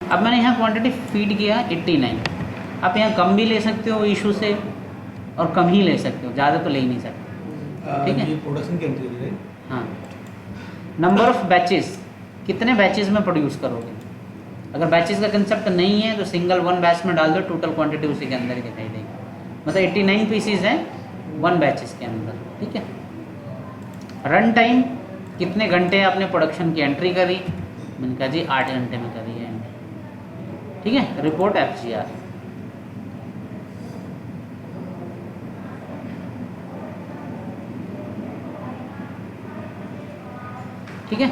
अब मैंने यहाँ क्वांटिटी फीड किया 89। आप यहाँ कम भी ले सकते हो इशू से और कम ही ले सकते हो, ज़्यादा तो ले ही नहीं सकते। ठीक है, ये प्रोडक्शन की एंट्री है। हाँ। नंबर ऑफ बैचेस, कितने बैचेस में प्रोड्यूस करोगे। अगर बैचेस का कंसेप्ट नहीं है तो सिंगल वन बैच में डाल दो, टोटल क्वांटिटी उसी के अंदर ही दिखाई देगी। मतलब 89 पीसीज हैं वन बैचेस के अंदर। ठीक है। रन टाइम, कितने घंटे आपने प्रोडक्शन की एंट्री करी। मैंने कहा जी 8 घंटे में करी है एंट्री। ठीक है। Report FGR। ठीक है।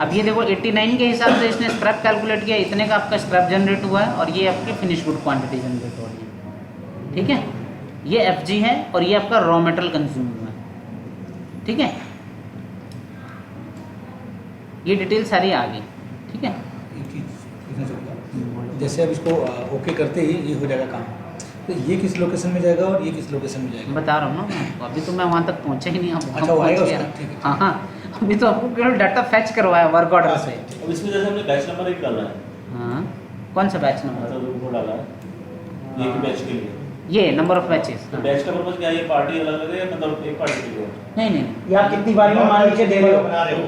अब ये देखो 89 के हिसाब से इसने स्क्रैप कैलकुलेट किया, इतने का आपका स्क्रैप जनरेट हुआ है और ये आपकी फिनिश गुड क्वांटिटी जनरेट हो रही है। ठीक है। ये FG है और ये आपका रॉ मेटेरियल कंज्यूम हुआ है। ठीक है। ये डिटेल सारी आ गई। ठीक है। एक चीज़ पूछना चाहूँगा, जैसे अब इसको ओके करते ही ये हो जाएगा काम, तो ये किस लोकेशन में जाएगा और ये किस लोकेशन में जाएगा? बता रहा हूँ ना मैं आपको, अभी तो मैं वहाँ तक पहुँचा ही नहीं। आप अच्छा, वो आएगा उसका? ठीक है। हाँ हाँ, अभी तो आपको केवल डाटा फैच करवाया वर्क ऑर्डर से। अब इसमें जैसे हमने बैच नंबर 1 डाला है, हाँ, कौन सा बैच नंबर? मतलब वो डाला है एक बैच के लिए, ये नंबर ऑफ बैचेस। तो बैच का पर्पस क्या है? ये पार्टी अलग अलग है या मतलब एक पार्टी के लिए? नहीं नहीं नहीं, या आप कितनी बारी में मान लीजिए दे रहे हो। बना रहे हो,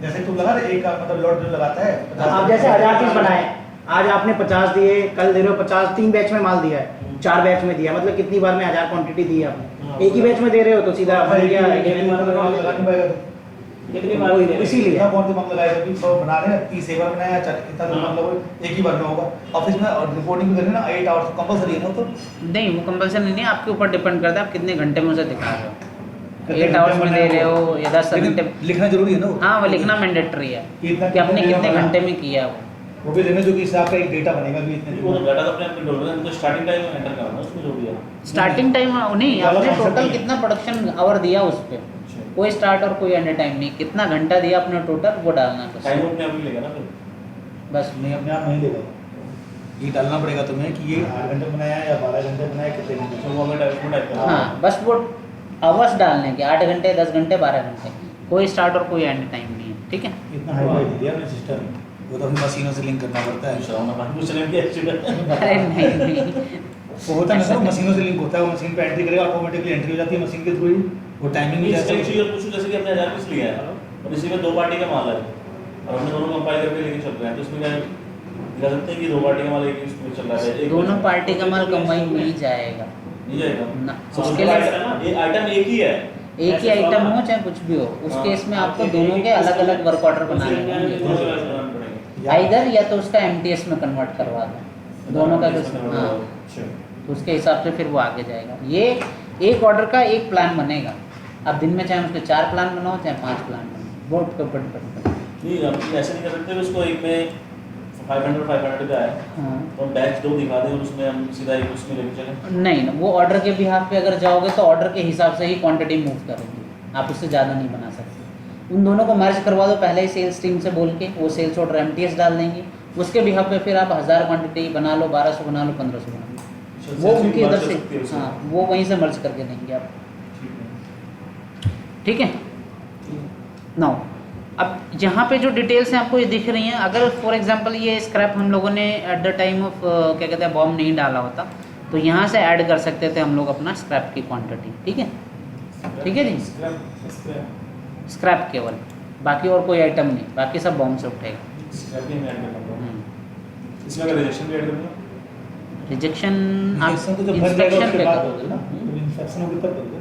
जैसे तुम लगा एक का मतलब लॉट जो लगाता है, आप जैसे 1000 पीस बनाए, आज आपने 50 दिए, कल दे रहे हो 50, 3 बैच में माल दिया है, 4 बैच में दिया, मतलब कितनी बार में 1000 क्वांटिटी दी है आपने। एक ही बैच में दे रहे हो तो सीधा बन गया। इसीलिए कौन सी मतलब लगाएगा कि 100 बना रहे हैं, 30 एक बार बनाया, इतना तो मतलब एक ही बार में होगा। ऑफिस में और रिपोर्टिंग भी करनी ना 8 आवर्स कंपलसरी है ना, तो नहीं वो कंपल्सन नहीं है, आपके ऊपर डिपेंड करता है आप कितने घंटे में उसे दिखा रहे हो। 8 आवर्स में दे रहे हो या 10 घंटे। लिखना जरूरी है ना। हाँ, वो लिखना मैंडेटरी है कि आपने कितने घंटे में किया वो भी लेना, जो कि इससे आपका एक डेटा बनेगा भी इतने। वो तो डाटा तो अपने आप कंट्रोल करना है, तो स्टार्टिंग टाइम एंटर करना है उसमें जो भी है। स्टार्टिंग टाइम नहीं, आपने टोटल कितना प्रोडक्शन आवर दिया उस पर, अच्छा, कोई स्टार्ट और कोई एंड टाइम नहीं, कितना घंटा दिया आपने टोटल वो डालना है टाइम बस। अपने आप ही लेगा ना फिर। बस नहीं, अपने आप नहीं देगा, ये डालना पड़ेगा तुम्हें कि ये 8 घंटे बनाया है या 12 घंटे बनाया, कितने घंटे। तो वो हमें टाइप करना है। हाँ, बस वो आवर्स डालने के 8 घंटे 10 घंटे 12 घंटे, कोई स्टार्ट और कोई एंड टाइम नहीं है। ठीक है। इतना हाई दे दिया अपने सिस्टम में, वो तो अपनी मशीनों से लिंक करना पड़ता है। अरे नहीं नहीं, वो होता है ना सर, मशीनों से लिंक होता है, वो मशीन पे एंट्री करेगा, ऑटोमेटिकली एंट्री हो जाती है मशीन के थ्रू ही, वो टाइमिंग भी जैसे जैसे कि अपने 1000 पीस लिया है और इसी में 2 पार्टी का माल है और हमने दोनों कंपाइल करके लेके चल रहे हैं, तो इसमें क्या दिखा सकते हैं कि 2 पार्टी का माल एक इसमें चल रहा है। दोनों पार्टी का माल कंबाइन नहीं जाएगा नहीं जाएगा ना, उसके उसके लिए लिए आइटम एक ही है, एक ही आइटम हो चाहे कुछ भी हो, उस हाँ। केस में आपको दोनों के अलग अलग वर्क ऑर्डर बनाने होंगे। या- इधर या तो उसका MTS में कन्वर्ट करवा दो, दोनों का कुछ, हाँ, तो उसके हिसाब से फिर वो आगे जाएगा। ये एक ऑर्डर का एक प्लान बनेगा, आप दिन में चाहे उसके 4 प्लान बनाओ चाहे 5 प्लान बनाओ, बहुत डिपेंड करता है। नहीं हम ऐसे नहीं कर सकते उसको एक में 500 का है हाँ, तो हम बैच 2 दिखा दें और उसमें हम सीधा एक उसमें लेके चलें। नहीं ना, वो ऑर्डर के बिहाफ पे अगर जाओगे तो ऑर्डर के हिसाब से ही क्वांटिटी मूव करोगे, आप उससे ज़्यादा नहीं बना सकते। उन दोनों को मर्ज करवा दो पहले ही सेल्स टीम से बोल के, वो सेल्स ऑर्डर MTS डाल देंगे, उसके बिहाफ पे फिर आप 1000 क्वांटिटी बना लो, 1200 बना लो, 1500 बना लो, वो उनकी इधर से, हाँ, वो वहीं से मर्ज करके देंगे आप। ठीक है। नाउ अब यहाँ पे जो डिटेल्स हैं आपको ये दिख रही हैं, अगर फॉर एग्जांपल ये स्क्रैप हम लोगों ने एट द टाइम ऑफ क्या कहते हैं बॉम्ब नहीं डाला होता तो यहाँ से ऐड कर सकते थे हम लोग अपना स्क्रैप की क्वांटिटी। ठीक है, ठीक है जी, स्क्रैप केवल, बाकी और कोई आइटम नहीं, बाकी सब बॉम्ब से उठेगा। इसमें अगर रिजेक्शन भी ऐड करना रिजेक्शन आप Rejection तो जब बन जाएगा इंस्पेक्शन उसके पे बाद करोगे ना, इंस्पेक्शन होगी तब करोगे।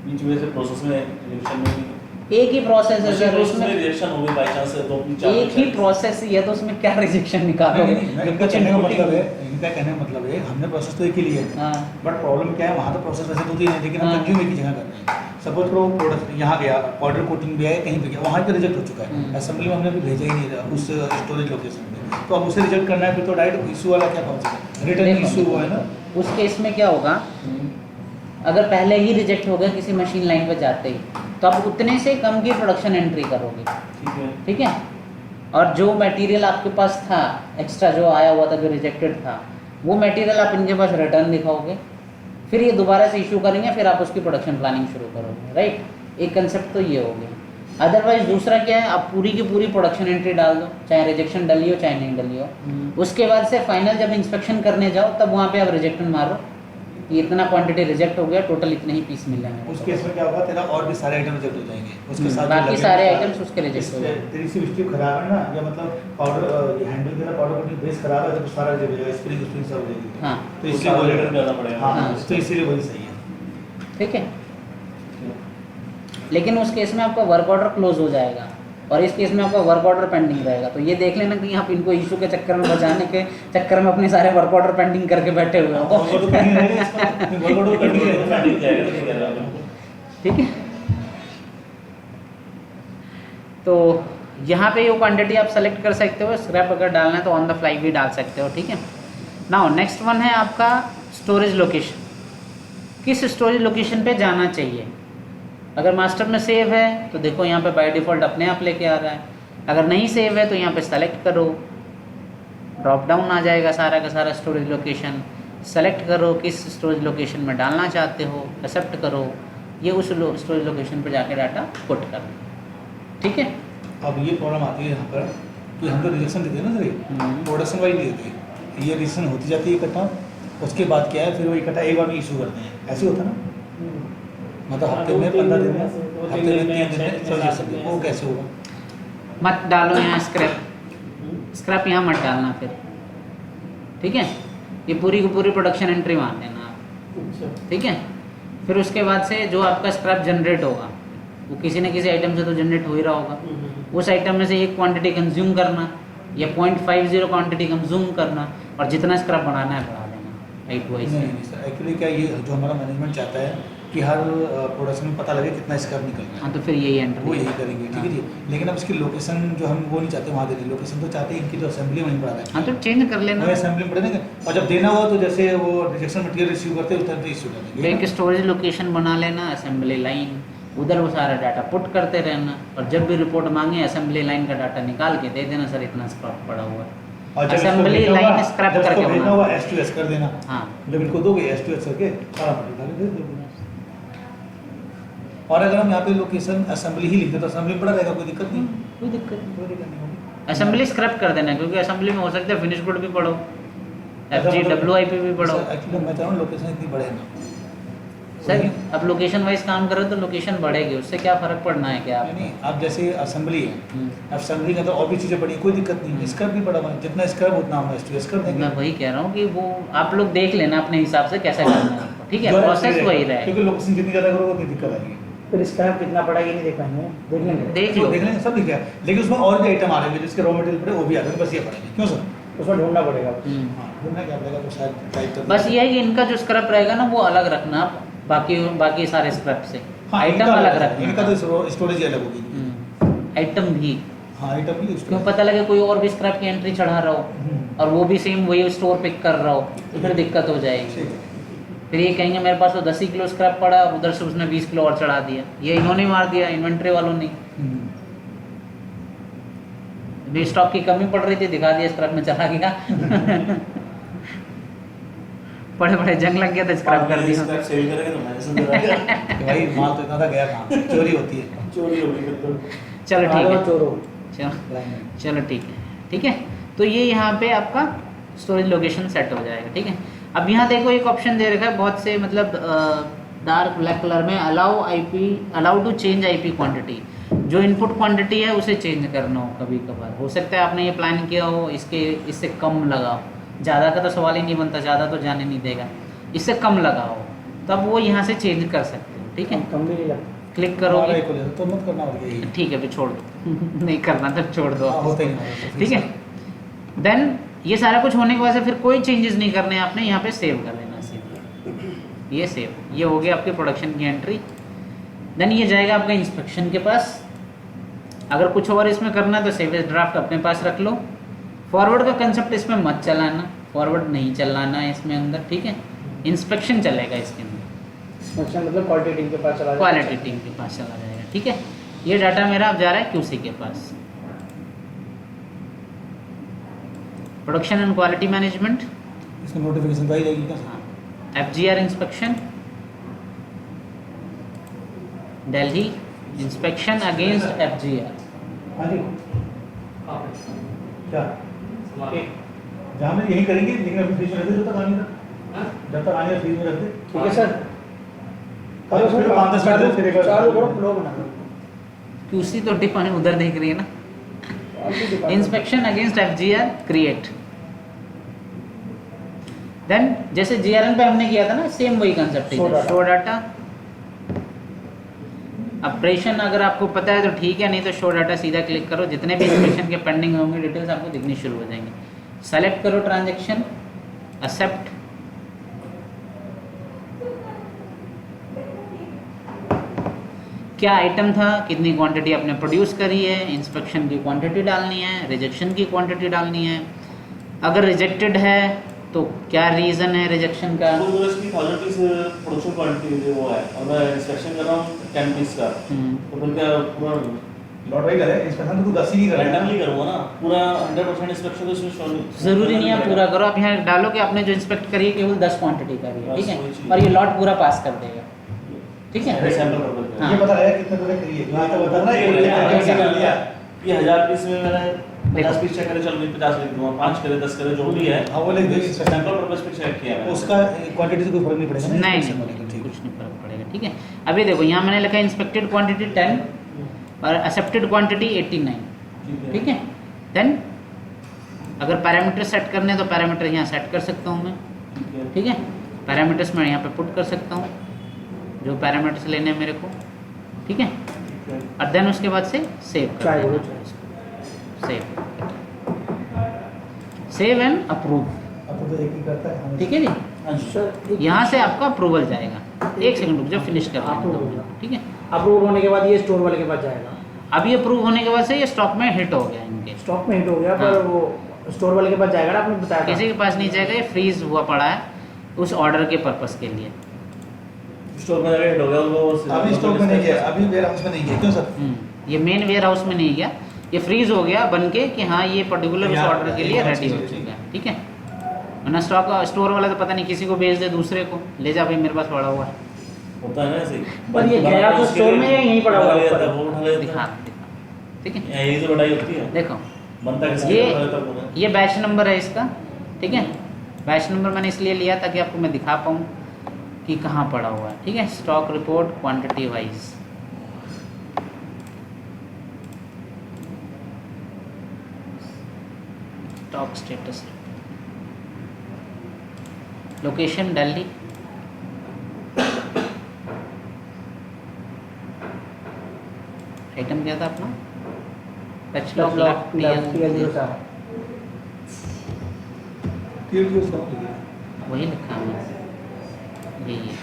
बीच में से प्रोसेस में रिजेक्शन में एक ही प्रोसेस है सर, उसमें उसमें रिजेक्शन हो गई बाय चांस है तो एक ही प्रोसेस है तो उसमें क्या रिजेक्शन निकालोगे। इनका कहने का मतलब है, इनका कहने का मतलब है हमने प्रोसेस तो एक ही लिया है, हाँ, बट प्रॉब्लम क्या है, वहाँ तो प्रोसेस वैसे 2-3 है लेकिन हम हाँ। कंज्यूम एक ही जगह कर रहे हैं। सपोज करो प्रोडक्ट यहाँ गया, ऑर्डर कोटिंग भी आया, कहीं पे गया, वहाँ पे रिजेक्ट हो चुका है, असेंबली में हमने भी भेजा ही नहीं था उस स्टोरेज लोकेशन पे, तो अब उसे रिजेक्ट करना है फिर तो डायरेक्ट इशू वाला क्या पहुँचेगा, रिटर्न देखो, इशू हुआ है ना। उस केस में क्या होगा, अगर पहले ही रिजेक्ट हो गया किसी मशीन लाइन पर जाते ही तो आप उतने से कम की प्रोडक्शन एंट्री करोगे। ठीक है। ठीक है, और जो मटेरियल आपके पास था एक्स्ट्रा जो आया हुआ था जो रिजेक्टेड था वो मटेरियल आप इनके पास रिटर्न दिखाओगे, फिर ये दोबारा से इशू करेंगे, फिर आप उसकी प्रोडक्शन प्लानिंग शुरू करोगे। राइट, एक कंसेप्ट तो ये हो गया। अदरवाइज दूसरा क्या है, आप पूरी की पूरी प्रोडक्शन एंट्री डाल दो, चाहे रिजेक्शन डली हो चाहे नहीं डली हो। उसके बाद से फाइनल जब इंस्पेक्शन करने जाओ तब वहाँ पे आप रिजेक्शन मारो कि इतना क्वांटिटी रिजेक्ट हो गया, टोटल इतने ही पीस मिले हैं। उस केस में क्या होगा, तेरा और भी सारे आइटम रिजेक्ट हो जाएंगे उसके साथ, बाकी सारे आइटम्स उसके रिजेक्ट हो जाएंगे। तेरी सी स्ट्रिप खराब है ना, या मतलब पाउडर हैंडल तेरा पाउडर कोटिंग बेस खराब है तो सारा रिजेक्ट हो जाएगा, स्प्रिंग सब हो जाएगी। हाँ तो इसलिए वो रिटर्न करना पड़ेगा। हाँ, तो इसीलिए वही सही है। ठीक है, लेकिन उस केस में आपका वर्क ऑर्डर क्लोज हो जाएगा और इस केस में आपका वर्क ऑर्डर पेंडिंग रहेगा। तो ये देख लेना कि आप इनको इशू के चक्कर में बचाने के चक्कर में अपने सारे वर्क ऑर्डर पेंडिंग करके बैठे हुए हो। वर्क ऑर्डर पेंडिंग रहेगा इसका, वर्क ऑर्डर पेंडिंग रहेगा। ठीक है, तो यहाँ पे ये क्वांटिटी आप सेलेक्ट कर सकते हो। स्क्रैप अगर डालना है तो ऑन द फ्लाई भी डाल सकते हो। ठीक है, नाउ नेक्स्ट वन है आपका स्टोरेज लोकेशन। किस स्टोरेज लोकेशन पे जाना चाहिए? अगर मास्टर में सेव है तो देखो यहाँ पे बाय डिफ़ॉल्ट अपने आप लेके आ रहा है। अगर नहीं सेव है तो यहाँ पे सेलेक्ट करो, ड्रॉप डाउन आ जाएगा सारा का सारा स्टोरेज लोकेशन। सेलेक्ट करो किस स्टोरेज लोकेशन में डालना चाहते हो, एक्सेप्ट करो, ये उस स्टोरेज लोकेशन पर जाके डाटा पुट करो। ठीक है, अब ये प्रॉब्लम आती है यहाँ पर कि हम तो रिजेक्शन देते हैं ना सर, प्रोडक्शन वाइज देते हैं, ये रिजेक्शन होती जाती है इकट्ठा, उसके बाद क्या है फिर वो इकट्ठा एक बार में इशू करते हैं, ऐसे होता है ना, मतलब हफ्ते में 15 दिन में, हफ्ते में 3 दिन में रिजेक्शन, वो कैसे होगा? मत डालो यहाँ स्क्रैप, स्क्रैप यहाँ मत डालना फिर। ठीक है, ये पूरी की पूरी प्रोडक्शन एंट्री मान लेना आप। ठीक है, फिर उसके बाद से जो आपका स्क्रैप जनरेट होगा वो किसी न किसी आइटम से तो जनरेट हो ही रहा होगा। उस आइटम में से एक क्वांटिटी कंज्यूम करना या 0.50 क्वांटिटी कंज्यूम करना और जितना स्क्रैप बढ़ाना है बढ़ा देना राइट वाइज। नहीं सर, एक्चुअली क्या ये जो हमारा मैनेजमेंट चाहता है कि हर प्रोडक्शन में पता लगे कितना स्क्रैप निकलना है, हाँ तो फिर यही एंट्री वो यही करेंगे। ठीक है जी, लेकिन अब इसकी लोकेशन जो हम वो नहीं चाहते वहाँ देने, लोकेशन तो चाहते हैं इनकी जो असेंबली वहीं पर आ रहा है, हाँ तो चेंज कर लेना। वही असेंबली में पढ़ देंगे और जब देना हुआ तो जैसे वो रिजेक्शन मटेरियल रिसीव करते हैं उस टाइम पे इशू कर देंगे। एक स्टोरेज लोकेशन बना लेना, असेंबली लाइन, उधर वो सारा डाटा पुट करते रहना और जब भी रिपोर्ट मांगे असेंबली लाइन का डाटा निकाल के दे देना, सर इतना स्क्रैप पड़ा हुआ है। और जब इसको असेंबली भेजना लाइन होगा, स्क्रैप जब इसको करके भेजना बनाना। हुआ S2S कर देना, हाँ जब इनको दोगे S2S करके सारा मटेरियल दे देना। और अगर हम यहाँ पे लोकेशन असेंबली ही लिख दे तो असेंबली में पड़ा रहेगा, कोई दिक्कत नहीं, कोई दिक्कत नहीं। कोई दिक्कत नहीं होगी। असेंबली स्क्रैप कर देना क्योंकि असेंबली में हो सकता है फिनिश गुड भी पढ़ो, FGWIP भी पढ़ो। एक्चुअली मैं चाह रहा हूँ लोकेशन इतनी बढ़े ना सर अब लोकेशन वाइज काम करो तो लोकेशन बढ़ेगी, उससे क्या फ़र्क पड़ना है क्या? नहीं, अब जैसे असेंबली है, हम्म, असेंबली के अंदर और भी चीज़ें पड़ी हैं, कोई दिक्कत नहीं है, स्क्रैप भी पड़ा हुआ है, जितना स्क्रैप उतना हम S2S कर देंगे। मैं वही कह रहा हूँ कि वो आप लोग देख लेना अपने हिसाब से कैसे करना है आपको। ठीक है, जो प्रोसेस actually वही रहेगा, रहेगा। क्योंकि लोकेशन जितनी ज़्यादा करोगे उतनी दिक्कत आएगी। फिर स्क्रैप कितना पड़ा ये नहीं देख पाएंगे, देख लेंगे। देख तो लो, देख लेंगे, सब दिख गया, लेकिन उसमें और भी आइटम आ रहे हैं जिसके रॉ मटेरियल पड़े वो भी आ रहे हैं, बस ये पड़ेंगे। क्यों सर? उसमें ढूंढना पड़ेगा। हम्म, हाँ, ढूंढना क्या पड़ेगा तो शायद टाइप कर बस ये है कि इनका जो स्क्रैप रहेगा ना वो अलग रखना आप बाकी सारे स्क्रैप से। हाँ, आइटम इनका अलग इनका रखना, तो स्टोरेज अलग होगी। आइटम भी, हाँ, आइटम भी क्यों पता लगे कोई और भी स्क्रैप की एंट्री चढ़ा रहा हो और वो भी सेम वही स्टोर पिक कर रहा हो तो फिर दिक्कत हो जाएगी। ठीक है। फिर ये कहेंगे मेरे पास तो 10 ही किलो स्क्रैप पड़ा और उधर से उसने 20 किलो और चढ़ा दिया, ये इन्होंने मार दिया, इन्वेंट्री वालों ने। भी स्टॉक की कमी पड़ रही थी, दिखा दिया स्क्रैप में चला गया। बड़े बड़े जंग लग गया था, स्क्रैप कर दिया। स्क्रैप सेल करेंगे तो मैंने समझ रहा है कि भाई माल तो इतना था गया कहाँ, चोरी होती है। चोरी हो गई फिर तो। चलो ठीक है, चोरो। चलो ठीक है, ठीक है। तो ये यहाँ पे आपका स्टोरेज लोकेशन सेट हो जाएगा। ठीक है, अब यहाँ देखो एक ऑप्शन दे रखा है बहुत से, मतलब डार्क ब्लैक कलर में, allow to change IP quantity. जो इनपुट क्वांटिटी है उसे चेंज करना हो कभी कभार, हो सकता है आपने ये प्लान किया हो इससे कम लगाओ, ज़्यादा का तो सवाल ही नहीं बनता, ज़्यादा तो जाने नहीं देगा, इससे कम लगाओ, तब वो यहाँ से चेंज कर सकते हो। ठीक है, कम भी नहीं लगता। क्लिक करोगे, तो मत करना और यही ठीक है फिर छोड़ दो। नहीं करना तो छोड़ दो। हाँ, होता ही नहीं। ठीक है, देन ये सारा कुछ होने के बाद से फिर कोई चेंजेस नहीं करने हैं आपने, यहाँ पे सेव कर लेना सीधा। ये सेव, ये हो गया आपके प्रोडक्शन की एंट्री। देन ये जाएगा आपका इंस्पेक्शन के पास। अगर कुछ और इसमें करना है तो सेव एज ड्राफ्ट अपने पास रख लो। फॉरवर्ड का कंसेप्ट इसमें मत चलाना, फॉरवर्ड नहीं चलाना है इसमें अंदर। ठीक है, इंस्पेक्शन चलेगा इसके अंदर, अच्छा मतलब क्वालिटी टीम के पास चला जाएगा। क्वालिटी टीम के पास चला जाएगा। ठीक है, ये डाटा मेरा अब जा रहा है QC के पास, प्रोडक्शन एंड क्वालिटी मैनेजमेंट। इसमें नोटिफिकेशन तो आई जाएगी क्या? FGR inspection, Delhi inspection against FGR। हाँ जी क्या जहाँ में यही करेंगे, लेकिन अभी फ्रीज में रख दे जब तक आने तक, जब तक आने फ्रीज में रख दे। ठीक है सर। फिर 5-10 मिनट में फिर एक बार चालू करो, फ्लो बना दो। QC तो डिपार्टमेंट उधर देख रही है ना। Inspection against FGR create. Then जैसे GRN पे हमने किया था ना, सेम वही कंसेप्ट है। Show data. ऑपरेशन अगर आपको पता है तो ठीक है, नहीं तो शो डाटा सीधा क्लिक करो। जितने भी इंस्पेक्शन के पेंडिंग होंगे डिटेल्स आपको दिखनी शुरू हो जाएंगी। सेलेक्ट करो ट्रांजैक्शन, एक्सेप्ट। क्या आइटम था, कितनी क्वांटिटी आपने प्रोड्यूस करी है, इंस्पेक्शन की क्वांटिटी डालनी है, रिजेक्शन की क्वांटिटी डालनी है। अगर रिजेक्टेड है तो क्या रीज़न है रिजेक्शन का। तो इसकी 1000 पीस प्रोडक्शन क्वांटिटी जो वो है और मैं इंस्पेक्शन कर रहा हूँ 10 पीस का, तो फिर क्या पूरा लॉट वही करे, इंस्पेक्शन तो 10 ही नहीं करेगा। रैंडमली करूँगा ना, पूरा 100% इंस्पेक्शन तो इसमें शो नहीं। ज़रूरी नहीं है पूरा करो। आप यहाँ डालो कि आपने जो इंस्पेक्ट करी है केवल 10 क्वांटिटी करी है, ठीक है, और ये लॉट पूरा पास कर देगा, ठीक है। सैंपल पर्पस में हाँ। ये बता रहा है कितने प्रोडक्ट करिए, ये तो बता रहा है कि कैसे कर लिया। ये 1000 पीस में मैंने 50 पीस चेक करे, चल मैं 50 लिख दूंगा, 5 करे 10 करे जो भी है, हाँ वो लिख दे, सैंपल पर्पस पे चेक किया मैंने। उसका क्वांटिटी से कोई फर्क नहीं पड़ेगा ना। नहीं inspection नहीं, वाले का, ठीक कुछ नहीं फर्क पड़ेगा, ठीक है। अभी देखो यहाँ मैंने लिखा इंस्पेक्टेड क्वांटिटी 10 और एक्सेप्टेड क्वांटिटी 89, ठीक है। देन अगर पैरामीटर सेट करने तो पैरामीटर यहाँ सेट कर सकता हूँ मैं, ठीक है। पैरामीटर्स मैं यहाँ पे पुट कर सकता हूँ जो पैरामीटर्स लेने हैं मेरे को, ठीक है। और देन उसके बाद से सेव कर चाहे देना। बोलो, सेव एंड अप्रूव, अब तो एक ही करता है। ठीक है जी। सर यहाँ से आपका अप्रूवल जाएगा। एक सेकंड रुक जाओ, फिनिश कर लेंगे Approve 2 हो मिनट, ठीक है। अप्रूव होने के बाद ये स्टोर वाले के पास जाएगा। अभी अप्रूव होने के बाद से ये स्टॉक में हिट हो गया इनके, स्टॉक में हिट हो गया, हाँ। पर वो स्टोर वाले के पास जाएगा ना, आपने बताया था। किसी के पास नहीं जाएगा, ये फ्रीज हुआ पड़ा है उस ऑर्डर के पर्पस के लिए। स्टोर में हिट हो गया वो, अभी स्टॉक में नहीं गया, अभी वेयरहाउस में नहीं गया, क्यों सर? ये मेन वेयर हाउस में नहीं गया, ये फ्रीज हो गया बन के कि हाँ ये पर्टिकुलर उस यहाँ ऑर्डर के लिए यहाँ रेडी हो चीज़ें, चुका है, ठीक है। वरना स्टोर वाला तो पता नहीं किसी को भेज दे, दूसरे को ले जा भाई मेरे पास पड़ा हुआ है, होता है ना ऐसे ही। पर ये गया तो स्टोर में या यहीं पड़ा हुआ है ऊपर? वो उठा लेता दिखा है। दिखा, ठीक है। यही तो लड़ाई होती है, देखो बनता किसके ये उठा लेता है। ये बैच नंबर है इसका, ठीक है। बैच नंबर मैंने इसलिए लिया ताकि आपको मैं दिखा पाऊँ कि कहाँ पड़ा हुआ है, ठीक है। Stock report quantity wise, stock status, location Delhi, item क्या था अपना, पैचलॉक लेफ्ट TL07। फिर भी उसका लिखिए। वही लिखा है यही है।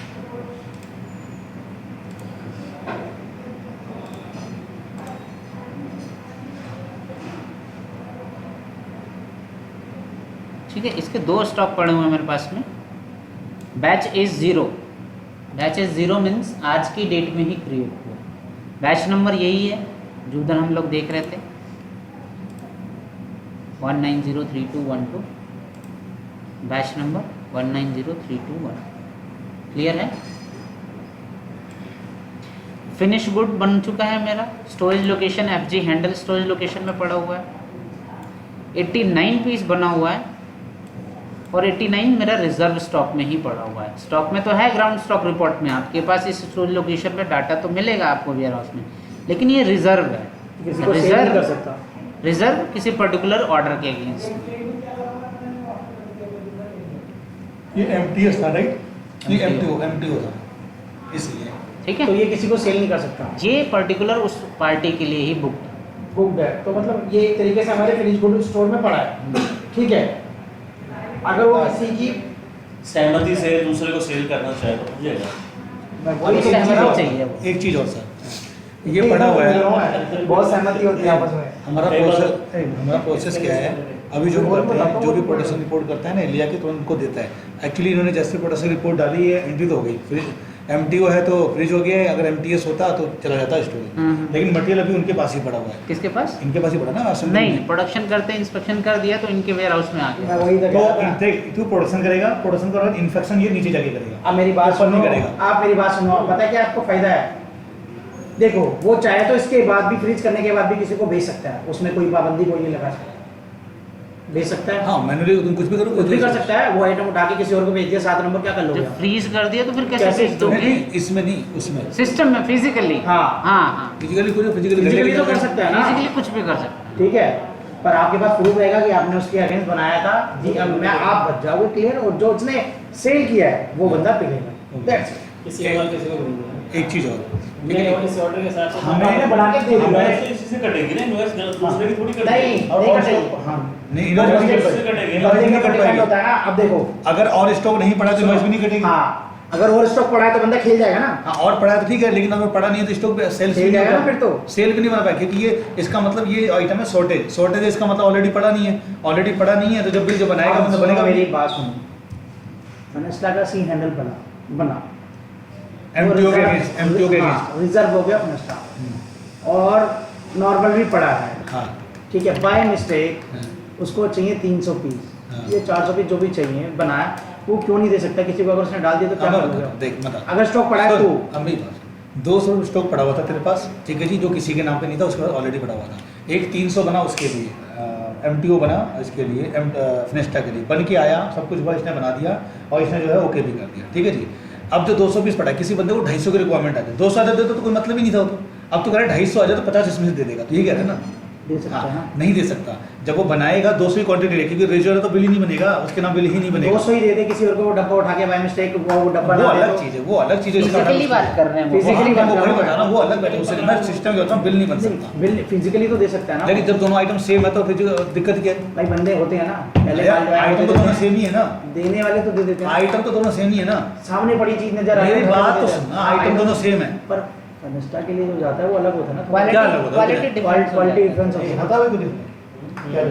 ठीक है, इसके 2 स्टॉक पड़े हुए हैं मेरे पास में। Batch is 0, batch is 0 means आज की डेट में ही क्रिएट हुआ। बैच नंबर यही है जो उधर हम लोग देख रहे थे 190321, बैच नंबर 190321, क्लियर है। फिनिश गुड बन चुका है मेरा। Storage location FG handle storage location में पड़ा हुआ है। 89 पीस बना हुआ है और 89 मेरा रिजर्व स्टॉक में ही पड़ा हुआ है। स्टॉक में तो है ग्राउंड स्टॉक रिपोर्ट में, आपके पास इस स्टोरेज लोकेशन पे डाटा तो मिलेगा आपको वेयर हाउस में, लेकिन ये रिजर्व है। किसी को सेल नहीं कर सकता। रिजर्व किसी पर्टिकुलर ऑर्डर के अगेंस्ट। ये MTS था राइट? ये MTO था, इसलिए ठीक है, तो ये किसी को सेल नहीं कर सकता। ये पर्टिकुलर उस पार्टी के लिए ही बुक। बुकड है, तो मतलब ये एक तरीके से हमारे फिनिश गुड स्टोर में पड़ा है, ठीक है। अगर वो किसी की सहमति से दूसरे को सेल करना चाहे तो हो जाएगा। वही तो सहमति कह रहा हूँ। चाहिए वो। एक चीज़ और सर, ये पड़ा हुआ है, बहुत सहमति होती है आपस में। हमारा प्रोसेस क्या है, अभी जो करते हैं, जो भी प्रोडक्शन रिपोर्ट करता है ना, लिया के तुरंत उनको देता है। एक्चुअली इन्होंने जैसे प्रोडक्शन रिपोर्ट डाली है, एंट्री तो हो गई, फ्रिज MTO है तो फ्रिज हो गया है, अगर MTS होता तो चला जाता स्टोरेज, लेकिन मटेरियल अभी उनके पास ही पड़ा हुआ है। किसके पास? इनके पास ही पड़ा ना assembly नहीं, में। प्रोडक्शन करते इंस्पेक्शन कर दिया तो इनके वेयर हाउस में आ मैं गया। वही तो कह तो रहा था। देख, तू प्रोडक्शन करेगा, प्रोडक्शन के बाद इन्फेक्शन ये नीचे जाके करेगा। आप मेरी बात ऊपर नहीं सुनो, करेगा। आप मेरी बात सुनो। पता है क्या आपको फायदा है? देखो वो चाहे तो इसके बाद भी फ्रीज करने के बाद भी किसी को भेज सकता है, उसमें कोई पाबंदी कोई नहीं लगा सकता, भेज सकता है। हाँ मैनुअली तुम कुछ भी करो, कुछ भी कर सकता है। वो आइटम उठा के किसी और को भेज दिया, 7 नंबर क्या कर लोगे जब आप? फ्रीज कर दिया तो फिर कैसे कैसे भेज दोगे? नहीं, इसमें नहीं, उसमें सिस्टम में फिजिकली। हाँ। हाँ हाँ फिजिकली कुछ फिजिकली तो कर सकते हैं ना, फिजिकली कुछ भी कर सकते हैं। ठीक है, पर आपके पास प्रूफ रहेगा कि आपने उसके अगेंस्ट बनाया था जी, अब मैं आप बच जाओगे क्लियर, और जो उसने सेल किया है वो बंदा पिघलेगा। That's it। किसी और किसी को नहीं है। एक चीज और नहीं और इस ऑर्डर के हिसाब से हमने बना के दे दिया हमारे है। इसी से कटेगी ना इनवॉइस, दूसरे की थोड़ी नहीं कटेगी। और नहीं और कटेगी। हाँ नहीं, इन्होंने और नहीं उससे कटेगी। कटेगी। बंदे के कट ऊपर पाएगी। डिपेंड होता है ना। अब देखो, अगर और स्टॉक नहीं पड़ा तो इनवॉइस भी नहीं कटेगी। हाँ अगर और स्टॉक पड़ा है तो बंदा खेल जाएगा ना, हाँ और पड़ा है तो ठीक है, लेकिन अगर पड़ा नहीं है तो स्टॉक सेल खेल जाएगा ना फिर तो। सेल भी नहीं बना पाएगा, क्योंकि ये इसका मतलब ये आइटम है शॉर्टेज। शॉर्टेज है इसका मतलब ऑलरेडी पड़ा नहीं है, ऑलरेडी पड़ा नहीं है तो जब बिल जो बनाएगा अब मतलब सुनो बनेगा। मेरी एक बात सुनो, फनेस्टा का सी हैंडल बना एमटीओ के अगेंस्ट, एमटीओ के अगेंस्ट। रिजर्व हो गया फनेस्टा, और नॉर्मल भी पड़ा है, हाँ ठीक है, बाय मिस्टेक हाँ। उसको चाहिए 300 पीस हाँ। ये 400 पीस जो भी चाहिए बनाया, वो क्यों नहीं दे सकता किसी को? अगर उसने डाल दिया तो क्या अब करोगे? बता, देख बता। अगर स्टॉक पड़ा है तो अब मेरी बात, 200 स्टॉक पड़ा हुआ था तेरे पास, ठीक है जी, जो किसी के नाम पे नहीं था, उसके बाद ऑलरेडी पड़ा हुआ था। एक 300 बना उसके लिए, एमटीओ बना इसके लिए, फिनेस्टा के लिए बन के आया, सब कुछ हुआ, इसने बना दिया और इसने जो है ओके भी कर दिया, ठीक है जी। अब जो 200 पीस पड़ा है, किसी बंदे को 250 की रिक्वायरमेंट आ जाए, 200 आ जाते तो कोई मतलब ही नहीं था वो तो। अब तो कह रहा है 250 आ जाए तो 50 इसमें से दे देगा, तो ये कह रहा है ना। दे सकता है हाँ, ना, नहीं दे सकता। जब वो बनाएगा 200 की क्वांटिटी है, क्योंकि रेजुअल तो बिल ही नहीं बनेगा, उसके नाम बिल ही नहीं बनेगा। 200 ही दे दे किसी और को, वो डब्बा उठा के बाय मिस्टेक वो डब्बा वो ना दे अलग दो। चीज़ है, वो अलग चीज़ है। फिजिकली बात कर रहे हैं वो। Physically फिजिकली बात वो कर वही रहा हूँ। बताना, वो अलग बैठे, उससे मैं सिस्टम के होता हूँ, बिल नहीं बन सकता। बिल फिजिकली तो दे सकता है ना, लेकिन जब दोनों आइटम सेम है तो फिर जो दिक्कत क्या है? भाई बंदे होते हैं ना, पहले माल जो है आइटम वो तो दे दोनों देते सेम ही है ना, हैं। देने वाले तो दे देते हैं, आइटम तो दोनों सेम ही है ना। सामने पड़ी चीज नजर आ रही मेरी है, बात तो दे देते सुनना, हैं। आइटम दोनों सेम है। पर फनेस्टा के लिए जो जाता है वो अलग होता है ना, क्वालिटी क्या अलग होता है? क्वालिटी डिफरेंस क्वालिटी डिफरेंस होता है। बता भाई कुछ क्या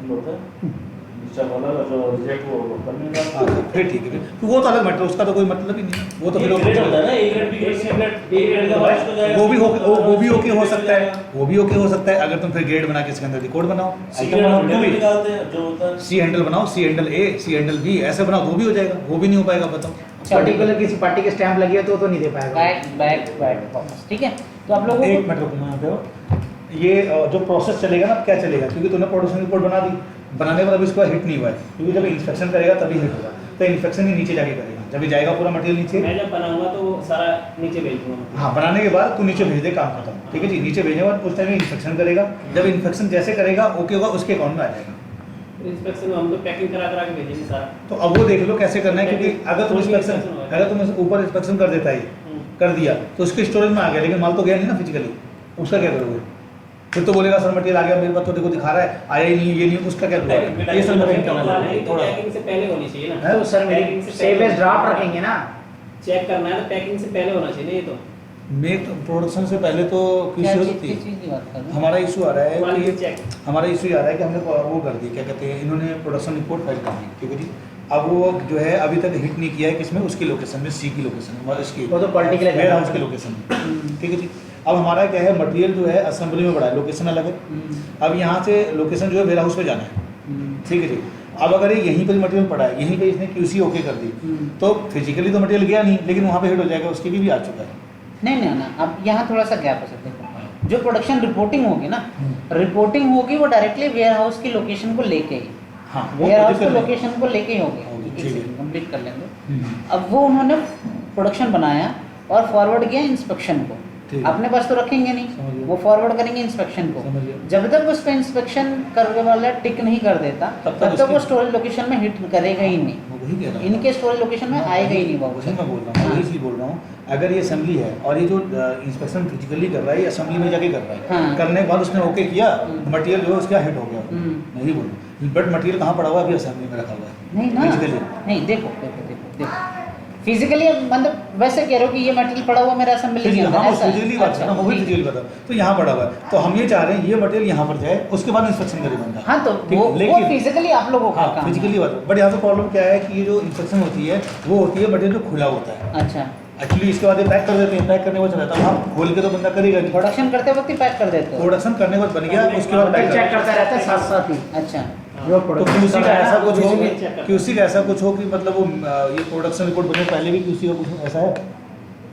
होता है दूसरा वाला जो रिजेक्ट वो करने का हाँ, फिर ठीक है, फिर वो तो अलग मैटर, उसका तो कोई मतलब ही नहीं है, वो तो फिर ग्रेड होता है ना, A grade B grade C grade D grade का वाइस हो जाएगा। वो भी ओके हो सकता है, वो भी ओके हो सकता है। अगर तुम फिर ग्रेड बना के इसके अंदर रिकॉर्ड बनाओ, सी आइटम बनाओ, ग्रेड वो भी निकालते हैं जो होता है सी हैंडल बनाओ, सी हैंडल ए, सी हैंडल बी, ऐसे बनाओ, वो भी हो जाएगा। वो भी नहीं हो पाएगा, बताओ। पर्टिकुलर किसी पार्टी के स्टैंप लगी है तो नहीं दे पाएगा। बैक बैक बैक वापस, ठीक है। तो आप लोगों एक को मिनट रुकना यहाँ पे हो। ये जो प्रोसेस चलेगा ना, क्या चलेगा, क्योंकि तूने प्रोडक्शन रिपोर्ट बना दी, बनाने के बाद अभी इसको हिट नहीं हुआ है, क्योंकि जब इंस्पेक्शन करेगा तभी हिट होगा। तो इंस्पेक्शन ही नीचे जाके करेगा, जब ये जाएगा पूरा मटेरियल नीचे। मैं जब बनाऊंगा तो वो सारा नीचे भेज दूंगा। हाँ, बनाने के बाद तू नीचे भेज दे, काम खत्म, ठीक है जी। नीचे भेजने के बाद उस टाइम इंस्पेक्शन करेगा, जब इंस्पेक्शन जैसे करेगा ओके होगा, उसके अकाउंट में आ जाएगा। इंस्पेक्शन में हम तो पैकिंग करा करा के भेजेंगे सारा। तो अब वो देख लो कैसे करना है, क्योंकि अगर तुम ऊपर इंस्पेक्शन कर देता है, कर दिया तो उसके स्टोरेज में आ गया, लेकिन माल तो गया नहीं ना फिजिकली, उसका क्या करोगे? फिर तो बोलेगा सर मटेरियल आ गया मेरे पास, तो देखो दिखा रहा है, आया ही नहीं, ये नहीं, उसका क्या करोगे? ये सब मटेरियल करना है तो थोड़ा। पैकिंग से पहले होनी चाहिए ना। है? तो सर मेरी सेव एज ड्राफ्ट रखेंगे ना, चेक करना है तो पैकिंग से पहले होना चाहिए ना। ये तो मेक प्रोडक्शन से पहले तो क्या किसी हो चीज़ सकती किस है। चीज़ की बात कर रहे हैं? हमारा इशू आ रहा है क्वालिटी कि चेक। हमारा इशू आ रहा है कि हमने वो कर दी, क्या कहते हैं, इन्होंने प्रोडक्शन रिपोर्ट फाइल कर दी, ठीक है जी। अब वो जो है अभी तक हिट नहीं किया है, किसमें, उसकी लोकेशन में, सी की लोकेशन में, इसकी वो तो क्वालिटी के लिए वेयर हाउस की लोकेशन में, ठीक है जी। अब हमारा क्या है, मटेरियल जो है असेंबली में पड़ा है, लोकेशन अलग है। अब यहाँ से लोकेशन जो है वेयर हाउस पे जाना है, ठीक है जी। अब अगर ये यहीं पर मटेरियल पड़ा है, यहीं पे इसने क्यूसी ओके कर दी, तो फिजिकली तो मटेरियल गया नहीं, लेकिन वहाँ पे हिट हो जाएगा, उसकी भी आ चुका है। नहीं नहीं ना, अब यहाँ थोड़ा सा गैप है सर। देखो, जो प्रोडक्शन रिपोर्टिंग होगी ना, रिपोर्टिंग होगी वो डायरेक्टली वेयर हाउस की लोकेशन को लेके ही, हाँ, वो वेयर हाउस दिक्कत की नहीं। लोकेशन को लेके ही होगी, होगी। ठीक है। कंप्लीट कर लेंगे। अब वो उन्होंने प्रोडक्शन बनाया और फॉरवर्ड किया इंस्पेक्शन को, ठीक है। अपने पास तो रखेंगे समझ नहीं, गया। वो फॉरवर्ड करेंगे इंस्पेक्शन को। समझ गया। जब तक उस पर इंस्पेक्शन करने वाला टिक नहीं कर देता, तब तक तब तक वो उसकी- स्टोरेज लोकेशन में हिट करेगा ही नहीं, मैं वही कह रहा हूँ। इनके स्टोरेज लोकेशन में आएगा ही नहीं वो। वही मैं बोल रहा हूँ, वही चीज़ बोल रहा हूँ। अगर ये असेंबली है और ये जो इंस्पेक्शन फिजिकली कर रहा है, ये असेंबली में जाके कर रहा है, हाँ। करने के बाद उसने ओके किया, मटेरियल जो है उसका हिट हो गया, नहीं बोल, बट मटेरियल कहाँ पड़ा हुआ है, अभी असेंबली में रखा हुआ है। नहीं ना, Physically। नहीं देखो देखो देखो देखो फिजिकली, मतलब वैसे कह रहे हो कि ये मटेरियल पड़ा हुआ मेरा असेंबली के अंदर, हाँ, ऐसा है? फिजिकली बात है ना, वो भी ठीक। फिजिकली बात है। तो यहाँ पड़ा हुआ है, तो हम ये चाह रहे हैं ये मटेरियल यहाँ पर जाए, उसके बाद इंस्पेक्शन करे बंदा। हाँ तो ठीक, वो लेकिन- फिजिकली आप लोगों का हाँ, काम है। फिजिकली बात है। बट यहाँ पे प्रॉब्लम क्या है कि ये जो इंस्पेक्शन होती है वो होती है मटेरियल जो खुला होता है। अच्छा, एक्चुअली इसके बाद ये पैक कर देते हैं, पैक करने के बाद रहता है, हाँ, खोल के तो बंदा करेगा नहीं। प्रोडक्शन करते वक्त ही पैक कर देते हो? प्रोडक्शन करने के बाद बन गया, उसके बाद पैक चेक करता रहता है साथ साथ ही अच्छा, जो तो प्रोडक्शन क्यूसी का ऐसा कुछ हो, check करता है। क्यूसी का ऐसा कुछ हो कि मतलब वो ये प्रोडक्शन रिपोर्ट बनने से पहले भी क्यूसी का कुछ ऐसा है?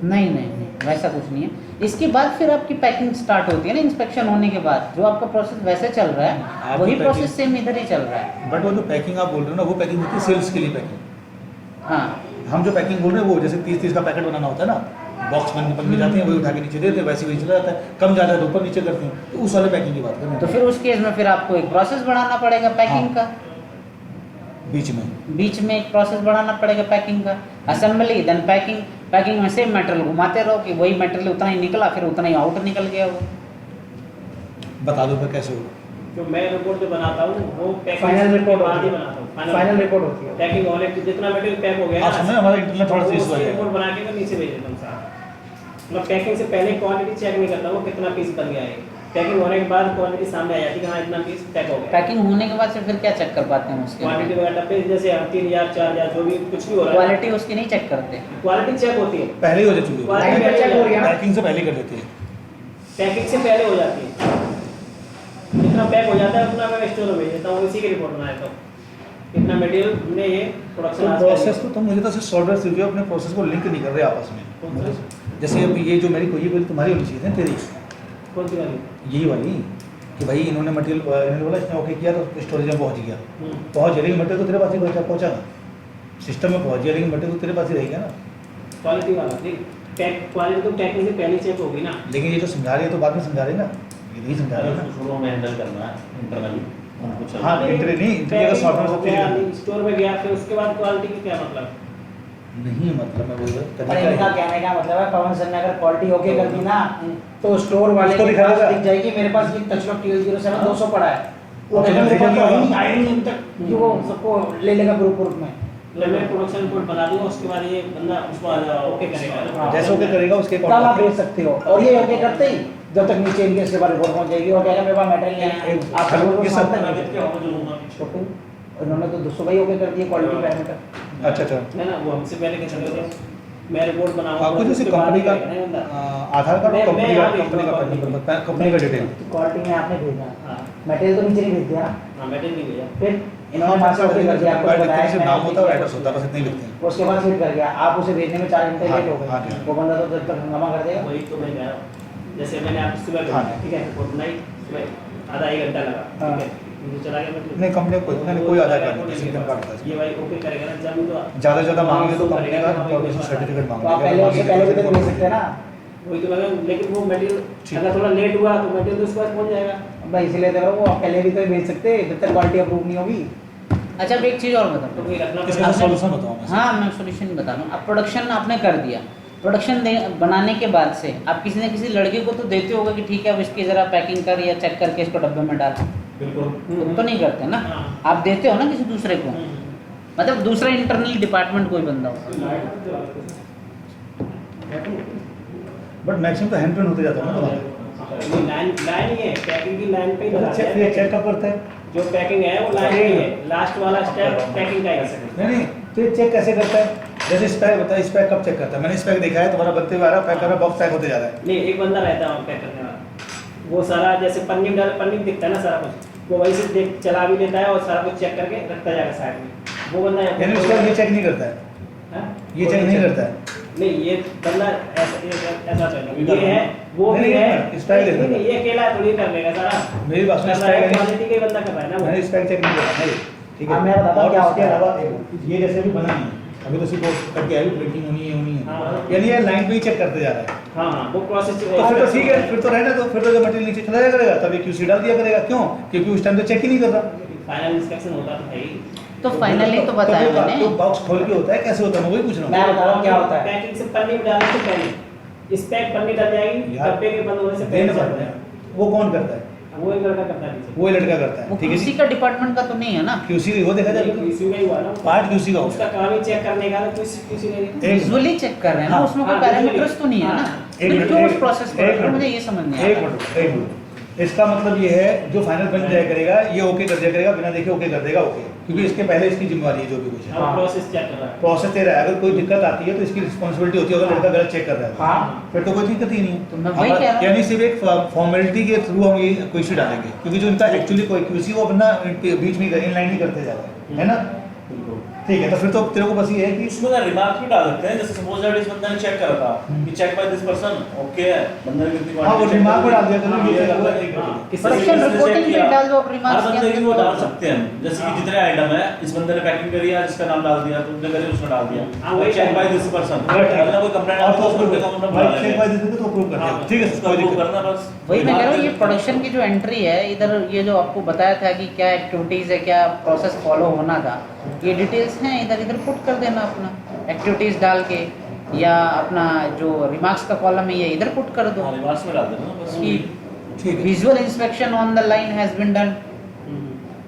नहीं नहीं नहीं वैसा कुछ नहीं है। इसके बाद फिर आपकी पैकिंग स्टार्ट होती है ना इंस्पेक्शन होने के बाद, जो आपका प्रोसेस वैसे चल रहा है आप वही जो प्रोसेस packing- सेम इधर ही चल रहा है। बट वो जो पैकिंग आप बोल रहे हो ना, वो पैकिंग होती है सेल्स के लिए पैकिंग। हाँ हम जो पैकिंग बोल रहे हैं वो जैसे 30-30 का पैकेट बनाना होता है ना, बॉक्स बन के जाते हैं, वही उठा के नीचे देते हैं, वैसे वही चला जाता है, कम ज़्यादा तो ऊपर नीचे करते हैं, तो उस वाले पैकिंग की बात कर रहे तो हैं फिर उस केस में फिर आपको एक प्रोसेस बढ़ाना पड़ेगा पैकिंग हाँ। का, बीच में। बीच में एक प्रोसेस बढ़ाना पड़ेगा पैकिंग का, असेंबली देन पैकिंग, पैकिंग में सेम मटेरियल घुमाते रहो कि वही मटेरियल उतना ही निकला फिर उतना ही आउट निकल गया वो। बता दो फिर कैसे होगा। जो मैं रिपोर्ट जो बनाता हूँ वो पैकिंग फाइनल के रिपोर्ट बाद ही होती बनाता हूँ। है, फाइनल रिपोर्ट होती है। पैकिंग होने के जितना मटेरियल पैक हो गया आप सुनो, हमारा इंटरनेट थोड़ा सा इशू आ जाएगा। रिपोर्ट बना के मैं नीचे भेज देता हूँ सारा। मतलब पैकिंग से पहले क्वांटिटी चेक नहीं करता वो कितना पीस बन गया है, पैकिंग होने के बाद क्वांटिटी सामने आ जाती है कि हाँ इतना पीस पैक हो गया। पैकिंग होने के बाद से फिर क्या चेक कर पाते हैं उसके क्वांटिटी वगैरह डब्बे जैसे 3000 4000 जो भी कुछ भी हो रहा है क्वालिटी उसकी नहीं चेक करते। क्वालिटी चेक होती है, पहले ही हो जा चुकी है, क्वालिटी Quality check हो रही है ना? पैकिंग से पहले ही कर देती है। पैकिंग से पहले हो जाती है। जितना पैक हो जाता है उतना मैं स्टोर में भेज देता हूँ, इसी की रिपोर्ट बना देता हूँ इतना मटेरियल हमने ये प्रोडक्शन आज प्रोसेस तो तुम मुझे तो सिर्फ सॉफ्टवेयर सीखो, अपने प्रोसेस को लिंक नहीं कर रहे आपस में। जैसे अब ये जो मेरी कोई बिल तुम्हारी होनी चाहिए ना, तेरी कौन सी वाली? यही वाली कि भाई इन्होंने मटेरियल इन्होंने बोला इसने ओके किया तो स्टोरेज में पहुंच गया, पहुंच गया, लेकिन मटेरियल तो तेरे पास ही पहुंचा ना, सिस्टम में पहुंच गया, लेकिन मटेरियल तो तेरे पास ही रहेगा ना। क्वालिटी वाला देख, क्वालिटी तो पैकिंग से पहले चेक होगी ना। लेकिन ये जो समझा रही है तो बाद में समझा रही है ना, ये नहीं समझा रही है ना। शुरू में हैंडल करना है इंटरनली उनको चल हाँ, इंटर नहीं, इंटर का सॉफ्टवेयर सब चीज़ स्टोर में गया फिर उसके बाद क्वालिटी की क्या मतलब? नहीं, मतलब मैं बोल रहा पर इनका हूँ कहने का मतलब है पवन सर ने अगर क्वालिटी ओके कर दी ना तो स्टोर वाले उसको के दिखा पास देगा। दिख जाएगी मेरे पास ये टचलॉक TL07 200 पड़ा है, वो अच्छा, कहता है मेरे पास तो देखा है नहीं, आया नहीं अभी तक कि वो सबको ले लेगा ग्रुप में। मतलब मैं प्रोडक्शन रिपोर्ट बना दूंगा उसके बाद ये बंदा उसको ओके करेगा ना। जैसे ओके करेगा उसके तब आप भेज सकते हो, और ये ओके करते ही जब तक नीचे इनके इसके बाद रिपोर्ट पहुंच जाएगी और कहेगा मेरे पास मेटेरियल नहीं है, आप ये सब छोटू उन्होंने तो 200 भाई ओके कर दिए क्वालिटी पैरामीटर। अच्छा अच्छा। है ना, वो हमसे पहले क्या चल रहा था, मैं रिपोर्ट बनाऊंगा आपको जैसे उसके बाद कंपनी का करेगा ना बंदा। आधार कार्ड और मैं कंपनी का यहाँ भेज कंपनी का दूंगा पैन नंबर, कंपनी का डिटेल। क्वालिटी में आपने भेजा, हाँ मटेरियल तो नीचे नहीं भेज दिया ना, हाँ मटेरियल नहीं भेजा। फिर इन्होंने मास्टर ओके कर दिया, आपको बताया से मैंने नाम होता है और ओके एड्रेस होता है, बस इतना ही लिखते हैं। किया। उसके बाद फिर कर गया, आप उसे भेजने में 4 घंटे हाँ, लेट हो हाँ, गए, हाँ। वो बंदा तो जब तक हंगामा कर देगा। वही तो मैं कह रहा हूँ, जैसे मैंने आपको सुबह भेजा, हाँ। ठीक है, रिपोर्ट बनाई सुबह आधा 1 घंटा लगा, हाँ। ठीक है, मुझे चला गया मतलब नहीं, कंपनी को कोई आधार कार्ड नहीं, सिम कार्ड होता है। ये भाई ओके करेगा ना, जब तो ज़्यादा से ज़्यादा मांगेंगे तो हाँ, कंपनी का करेगा, इंफॉर्मेशन सर्टिफिकेट तो आप मांगेंगे। पहले उससे पहले भी तो भेज सकते हैं ना। वही तो लगा, लेकिन वो मटेरियल ठीक। अगर थोड़ा लेट हुआ तो मटेरियल तो उसके पास पहुंच जाएगा। भाई इसलिए तो वो आप पहले भी तो भेज सकते जब तक क्वालिटी अप्रूव नहीं होगी। अच्छा अब एक चीज़ और तो बताओ। कोई रखना इसका पड़ेगा। सॉल्यूशन बताओ मैं। हाँ मैं सोल्यूशन बता रहा हूँ। अब प्रोडक्शन आपने कर दिया, प्रोडक्शन बनाने के बाद से आप किसी न किसी लड़के को तो देते होगे कि ठीक है अब इसकी ज़रा पैकिंग कर या चेक करके इसको डब्बे में डाल, बिल्कुल तो नहीं करते ना, हाँ। आप देते हो ना किसी दूसरे को, हम्म। मतलब दूसरा इंटरनल डिपार्टमेंट कोई बंदा हो। बट मैक्सिमम तो हैंड प्रिंट होते जाता है ना तुम्हारा। ये लाइन ही है, पैकिंग की लाइन पे ही लगा चेक दिया है। चेक कब करता है? जो पैकिंग है वो लाइन पे ही है, लास्ट वाला स्टेप पैकिंग का ही है। नहीं नहीं, तो ये चेक कैसे करता है? जैसे स्पैक बता, स्पैक कब चेक करता है? मैंने स्पैक देखा है, तुम्हारा बनते हुए आ रहा है, पैक कर रहा है, बॉक्स पैक होते जा रहा है। नहीं, एक बंदा रहता है वहाँ पैक करने वाला, वो सारा जैसे पन्नी में डाल, पन्नी में दिखता है ना सारा कुछ, वो वही से देख चला भी लेता है और सारा कुछ चेक करके रखता जाएगा साइड में। वो बंदा यानी उसका ये चेक नहीं करता है, हाँ? ये चेक नहीं करता है। नहीं, ये बंदा ऐसा चलेगा, ये है वो नहीं, भी नहीं, है, इस टाइल नहीं, नहीं, ये अकेला थोड़ी कर लेगा सारा, मेरी बात सुनो, सारा स्पैक क्वालिटी का ही बंदा कर रहा है ना वो। मैंने स्पैक चेक नहीं करता है, ठीक है। हाँ, मैं बताता हूँ और क्या उसके होता है। अलावा ये जैसे भी बना नहीं है, अभी तो सिर्फ करके आई प्रिंटिंग होनी है हाँ। यानी ये लाइन पे ही चेक करते जा रहा है। हाँ हाँ, वो प्रोसेस तो फिर तो ठीक है, फिर तो रहना दो, फिर तो जब मटेरियल नीचे चला जाया करेगा तब ये QC डाल दिया करेगा। क्यों? क्योंकि उस टाइम तो चेक ही नहीं कर रहा। फाइनल इंस्पेक्शन होता तो है ही। तो फाइनली तो बताया फिर मैंने, तो बॉक्स खोल के होता है, कैसे होता है मैं वही पूछ रहा मैं हूँ। बता रहा हूँ क्या होता है। पैकिंग से पन्नी में डालने से पहले इस पैक पन्नी डाल जाएगी, यार, डब्बे के बंद होने से देने पहले पड़ते हैं। वो कौन करता है? वो एक लड़का करता है नीचे। वो लड़का करता वो है, ठीक है QC जी। का डिपार्टमेंट का तो नहीं है ना, QC वो देखा जाए तो इसी में ही हुआ ना, पार्ट QC का उसका होता काम ही चेक करने का, तो किसी ने एक- विजुअली चेक कर रहे हैं ना, हाँ, उसमें कोई हाँ, पैरामीटर्स तो नहीं है ना, हाँ, एक फिर मिनट, क्यों उस एक- प्रोसेस को एक रख रहे हो? मिनट, मुझे ये समझ नहीं एक आता। मिनट, एक मिनट। इसका मतलब ये है जो फाइनल बन जाया करेगा ये ओके कर दिया करेगा, बिना देखे ओके कर देगा, ओके, क्योंकि इसके पहले इसकी जिम्मेवारी है जो भी कुछ है। हाँ, प्रोसेस चेक कर रहा है। प्रोसेस तेरा है, अगर कोई दिक्कत आती है तो इसकी रिस्पॉन्सिबिलिटी होती है, अगर लड़का गलत चेक कर रहा है हाँ, फिर तो कोई दिक्कत ही नहीं तो है। मैं वही कह रहा हूँ। यानी सिर्फ एक फॉर्मेलिटी के थ्रू हम ये QC डालेंगे, क्योंकि जो इनका एक्चुअली कोई QC वो बंदा बीच में इन लाइन ही करते जा रहा है ना। बिल्कुल। ठीक है, तो फिर तो तेरे को बस ये है कि इसमें ना रिमार्क भी डाल सकते हैं, जैसे सपोज दैट इस बंदे ने चेक करा था कि check by this person okay है, बंदे ने कितनी हाँ, वो quantity remark check में डाल दिया करी, करो, ये ये चेक हुआ, करता है। ठीक है। हाँ, किसी Production business ने reporting check में किया, डाल दो आप remarks हर के बंदे अंदर की वो तो डाल सकते हैं, जैसे कि जितने आइटम है इस बंदे ने पैकिंग करी है, जिसका नाम डाल दिया, तुमने करी उसने डाल दिया, हाँ, वही चेक बाय दिस पर्सन, अगर कोई कंप्लेंट और आता तो है तो उसको कम भाई चेक बाय दिस तो अप्रूव कर दिया, ठीक है, उसको कोई approve दिक्कत करना बस। वही मैं कह रहा हूँ, ये प्रोडक्शन की जो एंट्री है इधर, ये जो आपको बताया था कि क्या एक्टिविटीज़ है, क्या प्रोसेस फॉलो होना था, ये डिटेल्स हैं, इधर इधर पुट कर देना अपना एक्टिविटीज़ डाल के, या अपना जो रिमार्क्स का कॉलम है ये इधर पुट कर दो हाँ, रिमार्क्स में डाल देना ना बस। कि ठीक है, visual inspection on the line has been done,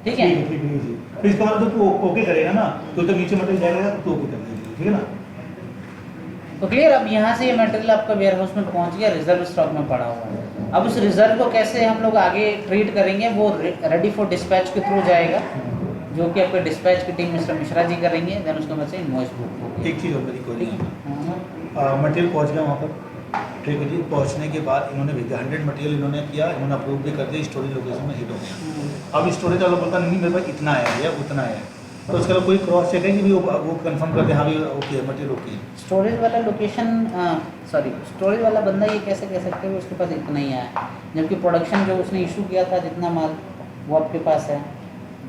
ठीक है। ठीक है, जी। फिर इसका मतलब तो तू ओके करेगा ना, तो नीचे मटेरियल जाएगा तो ओके कर देगा, ठीक है ना। तो क्लियर, अब यहाँ से ये मटेरियल आपका वेयर हाउस में पहुँच गया, रिजर्व स्टॉक में पड़ा हुआ है। अब उस रिजर्व को कैसे हम लोग आगे ट्रीट करेंगे, वो रेडी फॉर डिस्पैच के थ्रू जाएगा, जो कि आपके डिस्पैच की टीम मिस्टर मिश्रा जी करेंगे, देन उसके बाद से इनवॉइस बुक होगी। एक चीज़ और मेरी कोई ठीक है। मटेरियल पहुंच गया वहाँ पर, ठीक है जी। पहुंचने के बाद इन्होंने भेजा 100 मटेरियल इन्होंने किया, इन्होंने अप्रूव भी कर दिया, स्टोरेज लोकेशन में हिट हो गया। अब स्टोरेज वाला बोलता नहीं मेरे पास इतना है या उतना है, तो उसके बाद कोई क्रॉस चेक है कि भी वो कंफर्म कर दे हाँ भी ओके है, मटेरियल ओके है। स्टोरेज वाला लोकेशन, सॉरी, स्टोरेज वाला बंदा ये कैसे कह सकते हैं उसके पास इतना ही आया, जबकि प्रोडक्शन जो उसने इशू किया था जितना माल वो आपके पास है,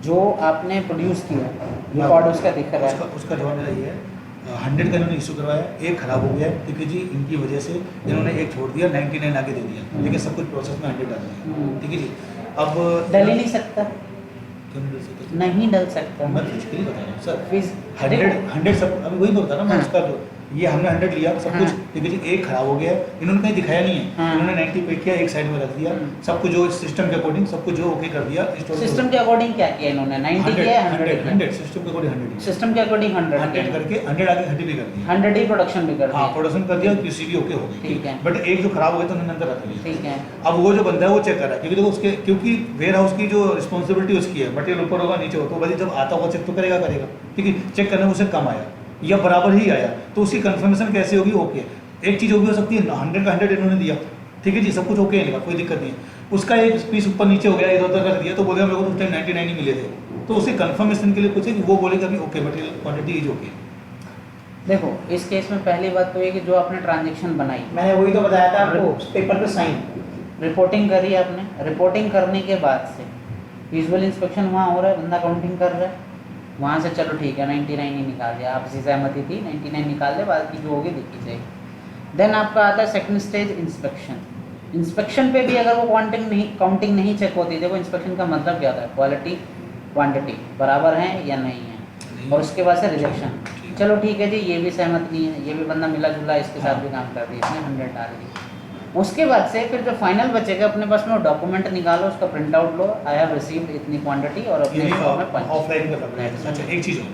जो आपने प्रोड्यूस किया रिकॉर्ड उसका दिख रहा है। उसका जवाब मेरा ये है, 100 का इन्होंने इशू करवाया, एक खराब हो गया है, ठीक है जी, इनकी वजह से इन्होंने एक छोड़ दिया, 99 आगे दे दिया, लेकिन सब कुछ प्रोसेस में 100 डाल दिया, ठीक है जी। अब डल ही नहीं सकता, क्यों नहीं डल सकते? नहीं डल सकता। मैं फिजिकली बता रहा हूँ सर, फिज 100 सब अभी वही बोलता ना मैं, हाँ। उसका जो ये हमने 100 लिया सब हाँ। कुछ, ठीक है जी, एक खराब हो गया है, इन्होंने कहीं दिखाया नहीं है, हाँ। इन्होंने 90 पे किया, एक साइड में रख दिया, सब कुछ जो सिस्टम के अकॉर्डिंग सब कुछ जो ओके कर दिया। सिस्टम के अकॉर्डिंग क्या किया इन्होंने, 90 किया, 100 किया। 100 सिस्टम के अकॉर्डिंग 100 सिस्टम के अकॉर्डिंग 100 करके 100 आगे 100 भी कर दिया, 100 ही प्रोडक्शन भी कर हाँ दिया। प्रोडक्शन कर दिया, किसी भी ओके हो गई, ठीक है। बट एक जो खराब हो गया तो उन्होंने अंदर रख लिया। ठीक है। अब वो जो बंदा है वो चेक कर रहा है, क्योंकि देखो उसके, क्योंकि वेयर हाउस की जो रिस्पॉन्सिबिलिटी उसकी है, मटेरियल ऊपर होगा नीचे हो, तो भाई जब आता होगा चेक तो करेगा, ठीक है, चेक करने में उसे कम आया या बराबर ही आया, तो उसकी कंफर्मेशन कैसे होगी, ओके। एक चीज़ वो भी हो सकती है 100 का 100 इन्होंने दिया, ठीक है जी, सब कुछ ओके है, कोई दिक्कत नहीं है, उसका एक पीस ऊपर नीचे हो गया, इधर उधर कर दिया, तो बोलेगा मेरे को उस टाइम 99 ही मिले थे, तो उसे कंफर्मेशन के लिए पूछे कि वो बोलेगा अभी okay, material quantity is okay. देखो इस केस में पहली बात तो ये कि जो आपने ट्रांजेक्शन बनाई, मैंने वही तो बताया था आपको, पेपर पे साइन। रिपोर्टिंग करी आपने, रिपोर्टिंग करने के बाद से विजुअल इंस्पेक्शन वहाँ हो रहा है, बंदा काउंटिंग कर रहा है, वहाँ से चलो ठीक है 99 ही निकाल दिया, आपसी सहमति थी 99 निकाल दे, बाकी जो होगी देखी जाएगी। देन आपका आता है सेकंड स्टेज इंस्पेक्शन। इंस्पेक्शन पे भी अगर वो काउंटिंग नहीं चेक होती, देखो इंस्पेक्शन का मतलब क्या होता है, क्वालिटी क्वांटिटी बराबर हैं या नहीं है, और उसके बाद से रिजेक्शन। चलो ठीक है जी, ये भी सहमत नहीं है, ये भी बंदा मिला जुला इसके साथ भी काम कर दिया, इसने 100 डाल दी। उसके बाद से फिर जो फाइनल बचेगा अपने पास में, वो डॉक्यूमेंट निकालो, उसका print out low, I have received इतनी क्वांटिटी, और अपने स्टोर में पंच। ऑफलाइन का करना है। अच्छा एक चीज़ और,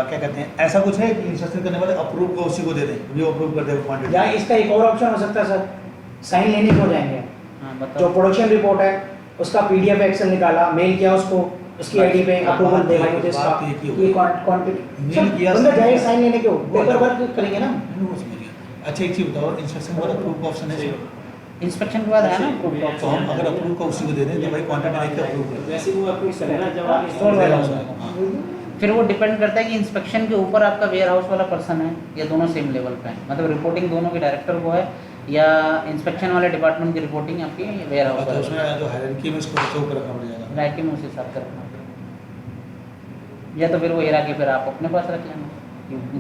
क्या कहते हैं, ऐसा कुछ है कि इंस्ट्रक्शन करने वाले अप्रूव को उसी को दे दें, वो अप्रूव कर देगा क्वांटिटी। या इसका एक और ऑप्शन हो सकता है सर, साइन लेने को जाएंगे, हाँ जो बताओ। प्रोडक्शन रिपोर्ट है उसका पीडीएफ एक्सेल निकाला, मेल किया उसको, उसकी आईडी पे अप्रूवल देगा मुझे इसका, बात एक ही होगी। ये क्वांटिटी मेल किया, बंदा जाए साइन लेने क्यों, वो पेपर अलग। वर्क करेंगे ना। मैंने वो समझ गया। अच्छा एक चीज़ बताओ, इंस्ट्रक्शन वाला अप्रूव का ऑप्शन है, इंस्पेक्शन के बाद है ना proof of तो हम अगर अप्रूव का उसी को दे दें तो भाई क्वांटिटी देख के अप्रूव कर दें। वैसे वो अप्रूव करे ना जब आप स्टोर वाला हाँ। फिर वो डिपेंड करता है कि इंस्पेक्शन के ऊपर आपका वेयर हाउस वाला पर्सन है या दोनों सेम लेवल पे है, मतलब रिपोर्टिंग दोनों के डायरेक्टर को है, या इंस्पेक्शन वाले डिपार्टमेंट की रिपोर्टिंग आपकी वेयर हाउस तो वाले उसमें जो हायरार्की में इसको बच्चों को रखना पड़ जाएगा। राइटिंग में उस हिसाब से रखना पड़ेगा, या तो फिर वो हेरा के फिर आप अपने पास रख लेना,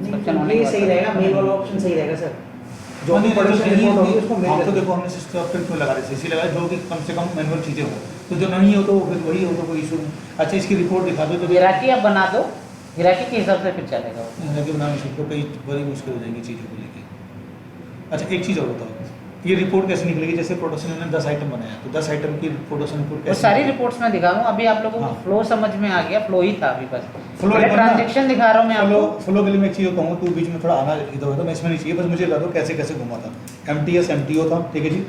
इंस्पेक्शन होने के ये सही बाद। रहेगा, मेल वाला ऑप्शन सही रहेगा सर। जो नहीं, भी नहीं, प्रोडक्शन नहीं, रिपोर्ट होगी उसको हम मेल तो कर देखो हमने सिस्टम क्यों लगा रहे थे, इसी लगा जो कि कम से कम मैनुअल चीज़ें हो, तो जो नहीं हो तो फिर वही हो तो कोई इशू नहीं। अच्छा इसकी रिपोर्ट दिखा दो तो हिराकी आप बना दो, हिराकी के हिसाब से फिर चलेगा वो। हालांकि बनाने से तो कई बड़ी मुश्किल हो जाएंगी चीज़ों को लेके। अच्छा एक चीज़ और बताओ, ये रिपोर्ट कैसे निकलेगी, जैसे प्रोडक्शन ने 10 आइटम बनाया तो 10 आइटम की प्रोडक्शन रिपोर्ट वो कैसे सारी निकलेगी? रिपोर्ट्स में दिखा रहा हूँ, अभी आप लोगों को हाँ। फ्लो समझ में आ गया, फ्लो ही था अभी बस, Flow पहले देखो ना। ट्रांजेक्शन दिखा रहा हूँ मैं फ्लो आपको। फ्लो के लिए मैं एक चीज़ कहूँ, तू बीच में थोड़ा आना इधर उधर, मैं इसमें नहीं चाहिए, बस मुझे बता दो कैसे कैसे घुमा था। MTS MTO था, ठीक है जी,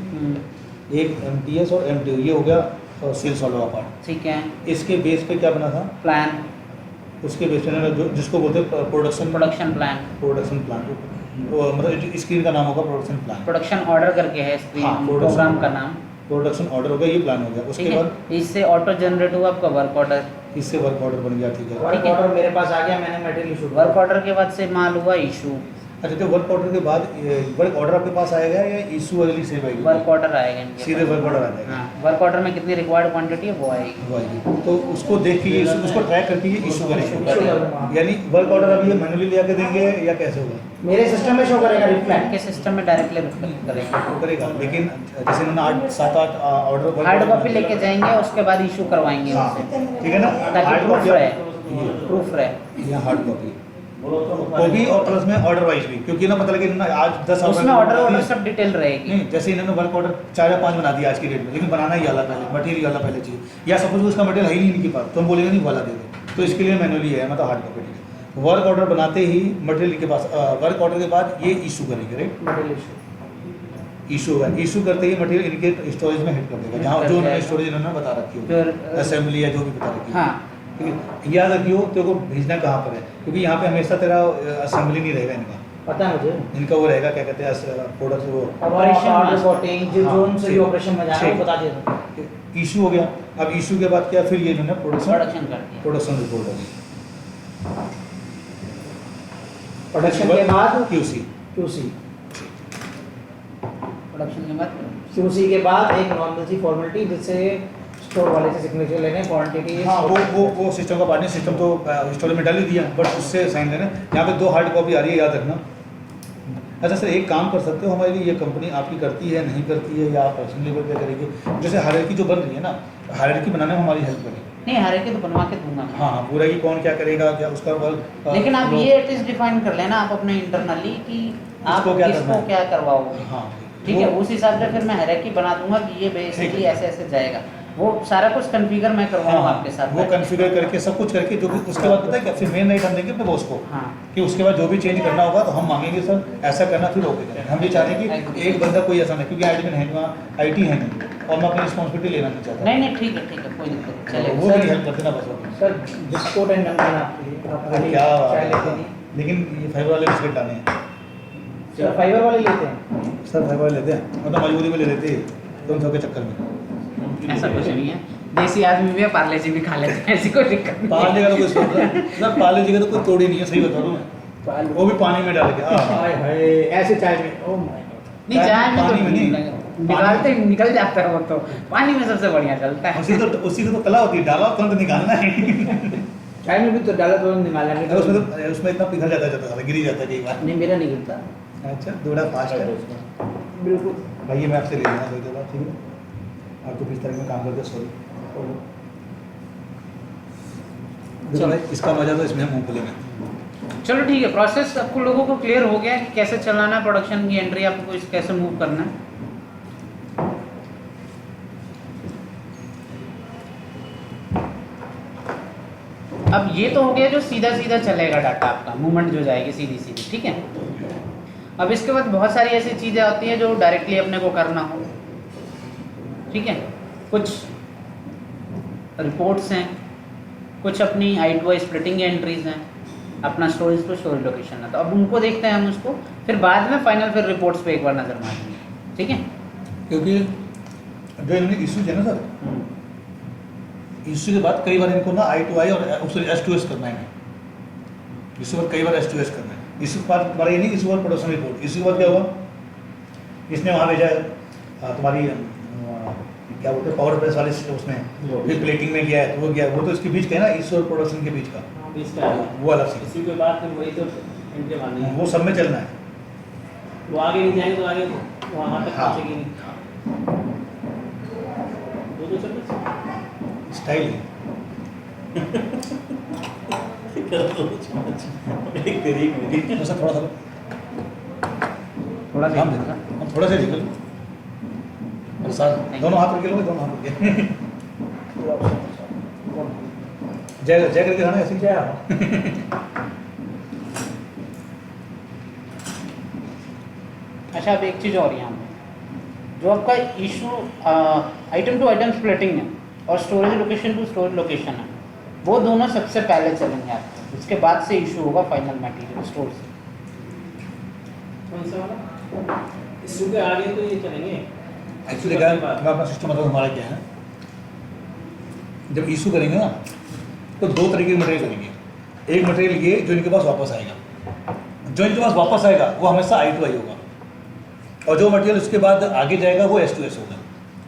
एक MTS और MTO ये हो गया सेल्स वाला पार्ट। ठीक है, इसके बेस पे क्या बना था, प्लान, उसके बेस पे जो जिसको बोलते हैं प्रोडक्शन प्रोडक्शन प्लान, प्लान, मतलब स्क्रीन का नाम होगा प्रोडक्शन प्लान। प्रोडक्शन ऑर्डर करके है स्क्रीन, हाँ, प्रोग्राम का नाम, प्रोडक्शन ऑर्डर हो गया, ये प्लान हो गया। ठीक उसके बाद है। इससे ऑटो जनरेट हुआ आपका वर्क ऑर्डर, इससे वर्क ऑर्डर बन गया, ठीक है। वर्क ऑर्डर मेरे पास आ गया, मैंने मटेरियल इशू वर्क ऑर्डर के बाद से माल हुआ इशू, अच्छा, तो वर्क ऑर्डर के बाद वर्क ऑर्डर आपके पास आएगा या इशू अगली सेव आएगी? वर्क ऑर्डर आएगा इनके सीधे पास। वर्क ऑर्डर आ जाएगा। हाँ, वर्क ऑर्डर में कितनी रिक्वायर्ड क्वांटिटी है वो आएगी। वो आएगी, तो उसको देख के ये उसको ट्रैक करके ये इशू issue करेंगे। करूंगा। यानी वर्क ऑर्डर अभी ये मैनुअली ले आके देंगे या कैसे होगा? मेरे सिस्टम में शो करेगा रिफ्लेक्ट। आपके सिस्टम में डायरेक्टली रिफ्लेक्ट करेगा। वो करेगा, लेकिन जैसे इन्होंने 8-7-8 ऑर्डर हार्ड कॉपी लेके जाएंगे, उसके बाद इशू करवाएंगे हाँ, उनसे, ठीक है ना। ताकि हार्ड प्रूफ कॉपी रहे, प्रूफ रहे। या हार्ड कॉपी वो भी, और प्लस में ऑर्डर वाइज भी, क्योंकि ना पता लगे ना आज 10 उसमें ऑर्डर सब डिटेल रहेगी। नहीं, जैसे इन्होंने वर्क ऑर्डर 4 या 5 बना दिया आज की डेट में, लेकिन बनाना ही वाला पहले, मटेरियल वाला पहले चाहिए, या सपोज उसका मटेरियल है ही नहीं इनके पास, तो हम बोलेंगे नहीं वाला दे दो, तो इसके लिए मैनुअली है, मतलब हार्ड कॉपी। वर्क ऑर्डर बनाते ही मटेरियल के पास, वर्क ऑर्डर के बाद ये इशू करेंगे, राइट। मटेरियल इशू इशू होगा, इशू करते ही मटेरियल इनके स्टोरेज में हिट कर देगा, जहाँ जो उन्होंने स्टोरेज इन्होंने बता रखी हो, फिर असेंबली या जो भी बता रखी है। हाँ, ठीक है, याद रखियो तेरे को भेजना कहाँ पर है, क्योंकि यहाँ पे हमेशा तेरा असेंबली नहीं रहेगा इनका, पता है मुझे। इनका वो रहेगा, क्या कहते हैं, प्रोडक्ट वो Operation रिपोर्टिंग जो हाँ, जोन से ठीक। ऑपरेशन में जाना है ठीक। वो बता दिया। इशू हो गया। अब इशू के बाद क्या, फिर ये इन्होंने प्रोडक्शन कर दिया। प्रोडक्शन रिपोर्ट होगी, प्रोडक्शन के बाद क्यूसी। क्यूसी, प्रोडक्शन के बाद क्यूसी के बाद एक नॉर्मल सी फॉर्मेलिटी जिससे स्टोर वाले से सिग्नेचर लेने, क्वांटिटी। हाँ, वो सिस्टम का पार्टनर सिस्टम तो स्टोरेज में डाल ही दिया, बट उससे साइन लेना। यहाँ पे 2 हार्ड कॉपी आ रही है, याद रखना। अच्छा सर, एक काम कर सकते हो, हमारे लिए ये कंपनी आपकी करती है नहीं करती है, या आप पर्सनल लेवल पे करेंगे? जैसे हायरार्की जो बन रही है ना, हायरार्की बनाने में हमारी हेल्प करेगी। नहीं, हर एक तो बनवा के दूंगा मैं। हाँ, पूरा कि कौन क्या करेगा, क्या उसका लेकिन आप ये एटलीस्ट डिफाइन कर लेना आप अपने इंटरनली कि आप इसको क्या करना किसको है। क्या करवाओगे। हाँ, ठीक है, उस हिसाब से फिर मैं हायरार्की बना दूंगा कि ये बेसिकली ऐसे ऐसे जाएगा। वो सारा कुछ कॉन्फ़िगर मैं करवाऊंगा आपके साथ। वो कॉन्फ़िगर करके सब कुछ करके, जो भी उसके बाद पता है क्या, फिर मेन राइट हम देंगे अपने बॉस को, हाँ, कि उसके बाद जो भी चेंज करना होगा तो हम मांगेंगे सर ऐसा करना, फिर ओके करेंगे। हम ये चाह रहे हैं कि एक बंदा कोई ऐसा नहीं, क्योंकि एडमिन है वहाँ, IT है नहीं, और मैं अपनी रिस्पॉन्सिबिलिटी लेना नहीं चाहता। नहीं नहीं, ठीक है, कोई दिक्कत नहीं, वो चलेगा। भी हेल्प करते ना बस वो। सर बिस्कुट एंड नमकीन आपके लिए, आप अरे खाली क्या चाय लेते नहीं? लेकिन ये फाइबर वाले बिस्किट लाने हैं सर फाइबर वाले लेते हैं। सर, फाइबर वाले लेते हैं, मतलब मजबूरी में ले लेते हैं, तुम सबके चक्कर में। ऐसा कुछ नहीं है, देसी आदमी भी है, पार्ले जी भी खा लेते हैं, ऐसी कोई दिक्कत नहीं। पार्ले का तो कोई सर, पार्ले जी का तो कोई तोड़ ही नहीं है, सही बता रहा हूँ मैं, वो भी पानी में डाल के। हाय हाय, ऐसे चाय में, ओह माय गॉड। नहीं, चाय में पानी तो में नहीं। निकालते निकल जाता है वो, तो पानी में सबसे बढ़िया चलता है। उसी को तो कला होती है, डाला तुरंत निकालना है। चाय में भी तो डाला तो निकालना अरे नहीं। उसमें इतना पिघल जाता है, गिर ही जाता है कई बार। नहीं, मेरा नहीं गिरता। अच्छा, थोड़ा फास्ट है बिल्कुल। भाई, ये मैं आपसे ले लेना कोई बात, ठीक है। आपको किस तरह में काम करते, सॉरी। देखो भाई, इसका मजा तो इसमें मूंगफली में। चलो ठीक है, प्रोसेस आपको लोगों को क्लियर हो गया कि कैसे चलाना है प्रोडक्शन की एंट्री, आपको कैसे मूव करना है। अब ये तो हो गया जो सीधा सीधा चलेगा डाटा, आपका मूवमेंट जो जाएगी सीधी सीधी, ठीक है। अब इसके बाद बहुत सारी ऐसी चीज़ें आती हैं जो डायरेक्टली अपने को करना हो, ठीक है। कुछ रिपोर्ट्स हैं, कुछ अपनी I/O स्प्लिटिंग एंट्रीज हैं, अपना स्टोरेज टू स्टोरेज लोकेशन है, तो अब उनको देखते हैं हम उसको, फिर बाद में फाइनल फिर रिपोर्ट्स पे एक बार नज़र मारेंगे, ठीक है। क्योंकि जो इनमें इशू है ना सर, इशू के बाद कई बार इनको ना I/O और S/S करना है, इशू पर कई बार S/S करना है। इशू पर बार ये नहीं, इशू पर प्रोडक्शन रिपोर्ट। इशू के बाद क्या हुआ, इसने वहाँ भेजा है तुम्हारी क्या बोलते हैं पावर प्रेस वाले उसमें, फिर प्लेटिंग में गया है, तो वो गया, वो तो इसके बीच का है ना, इशू और प्रोडक्शन के बीच का, इसका है। वो अलग से, इसी के बाद फिर वही तो एंट्री मारनी है। वो सब में चलना है। वो आगे नहीं जाएंगे तो आगे वहाँ तक हाँ। पहुँचेगी नहीं। दो चल स्टाइल है। एक तेरी एक मेरी। तो सर थोड़ा सा थोड़ा सा काम देना, हम थोड़ा सा निकल और साथ दोनों हाथ रख लो, दोनों हाथ रख के जय जय करके खाना ऐसे क्या अच्छा, अब एक चीज़ और यहाँ पे, जो आपका issue item to item splitting है और storage location to storage location है, वो दोनों सबसे पहले चलेंगे आपको, उसके बाद से इशू होगा फाइनल मटेरियल स्टोर से। कौन सा वाला? इस के आगे तो ये चलेंगे। एक्चुअली क्या है, मैं अपना सिस्टम मतलब हमारा क्या है, जब इशू करेंगे ना, तो दो तरीके के मटेरियल करेंगे। एक मटेरियल ये जो इनके पास वापस आएगा, जो इनके पास वापस आएगा वो हमेशा I2I होगा, और जो मटेरियल उसके बाद आगे जाएगा वो S2S होगा।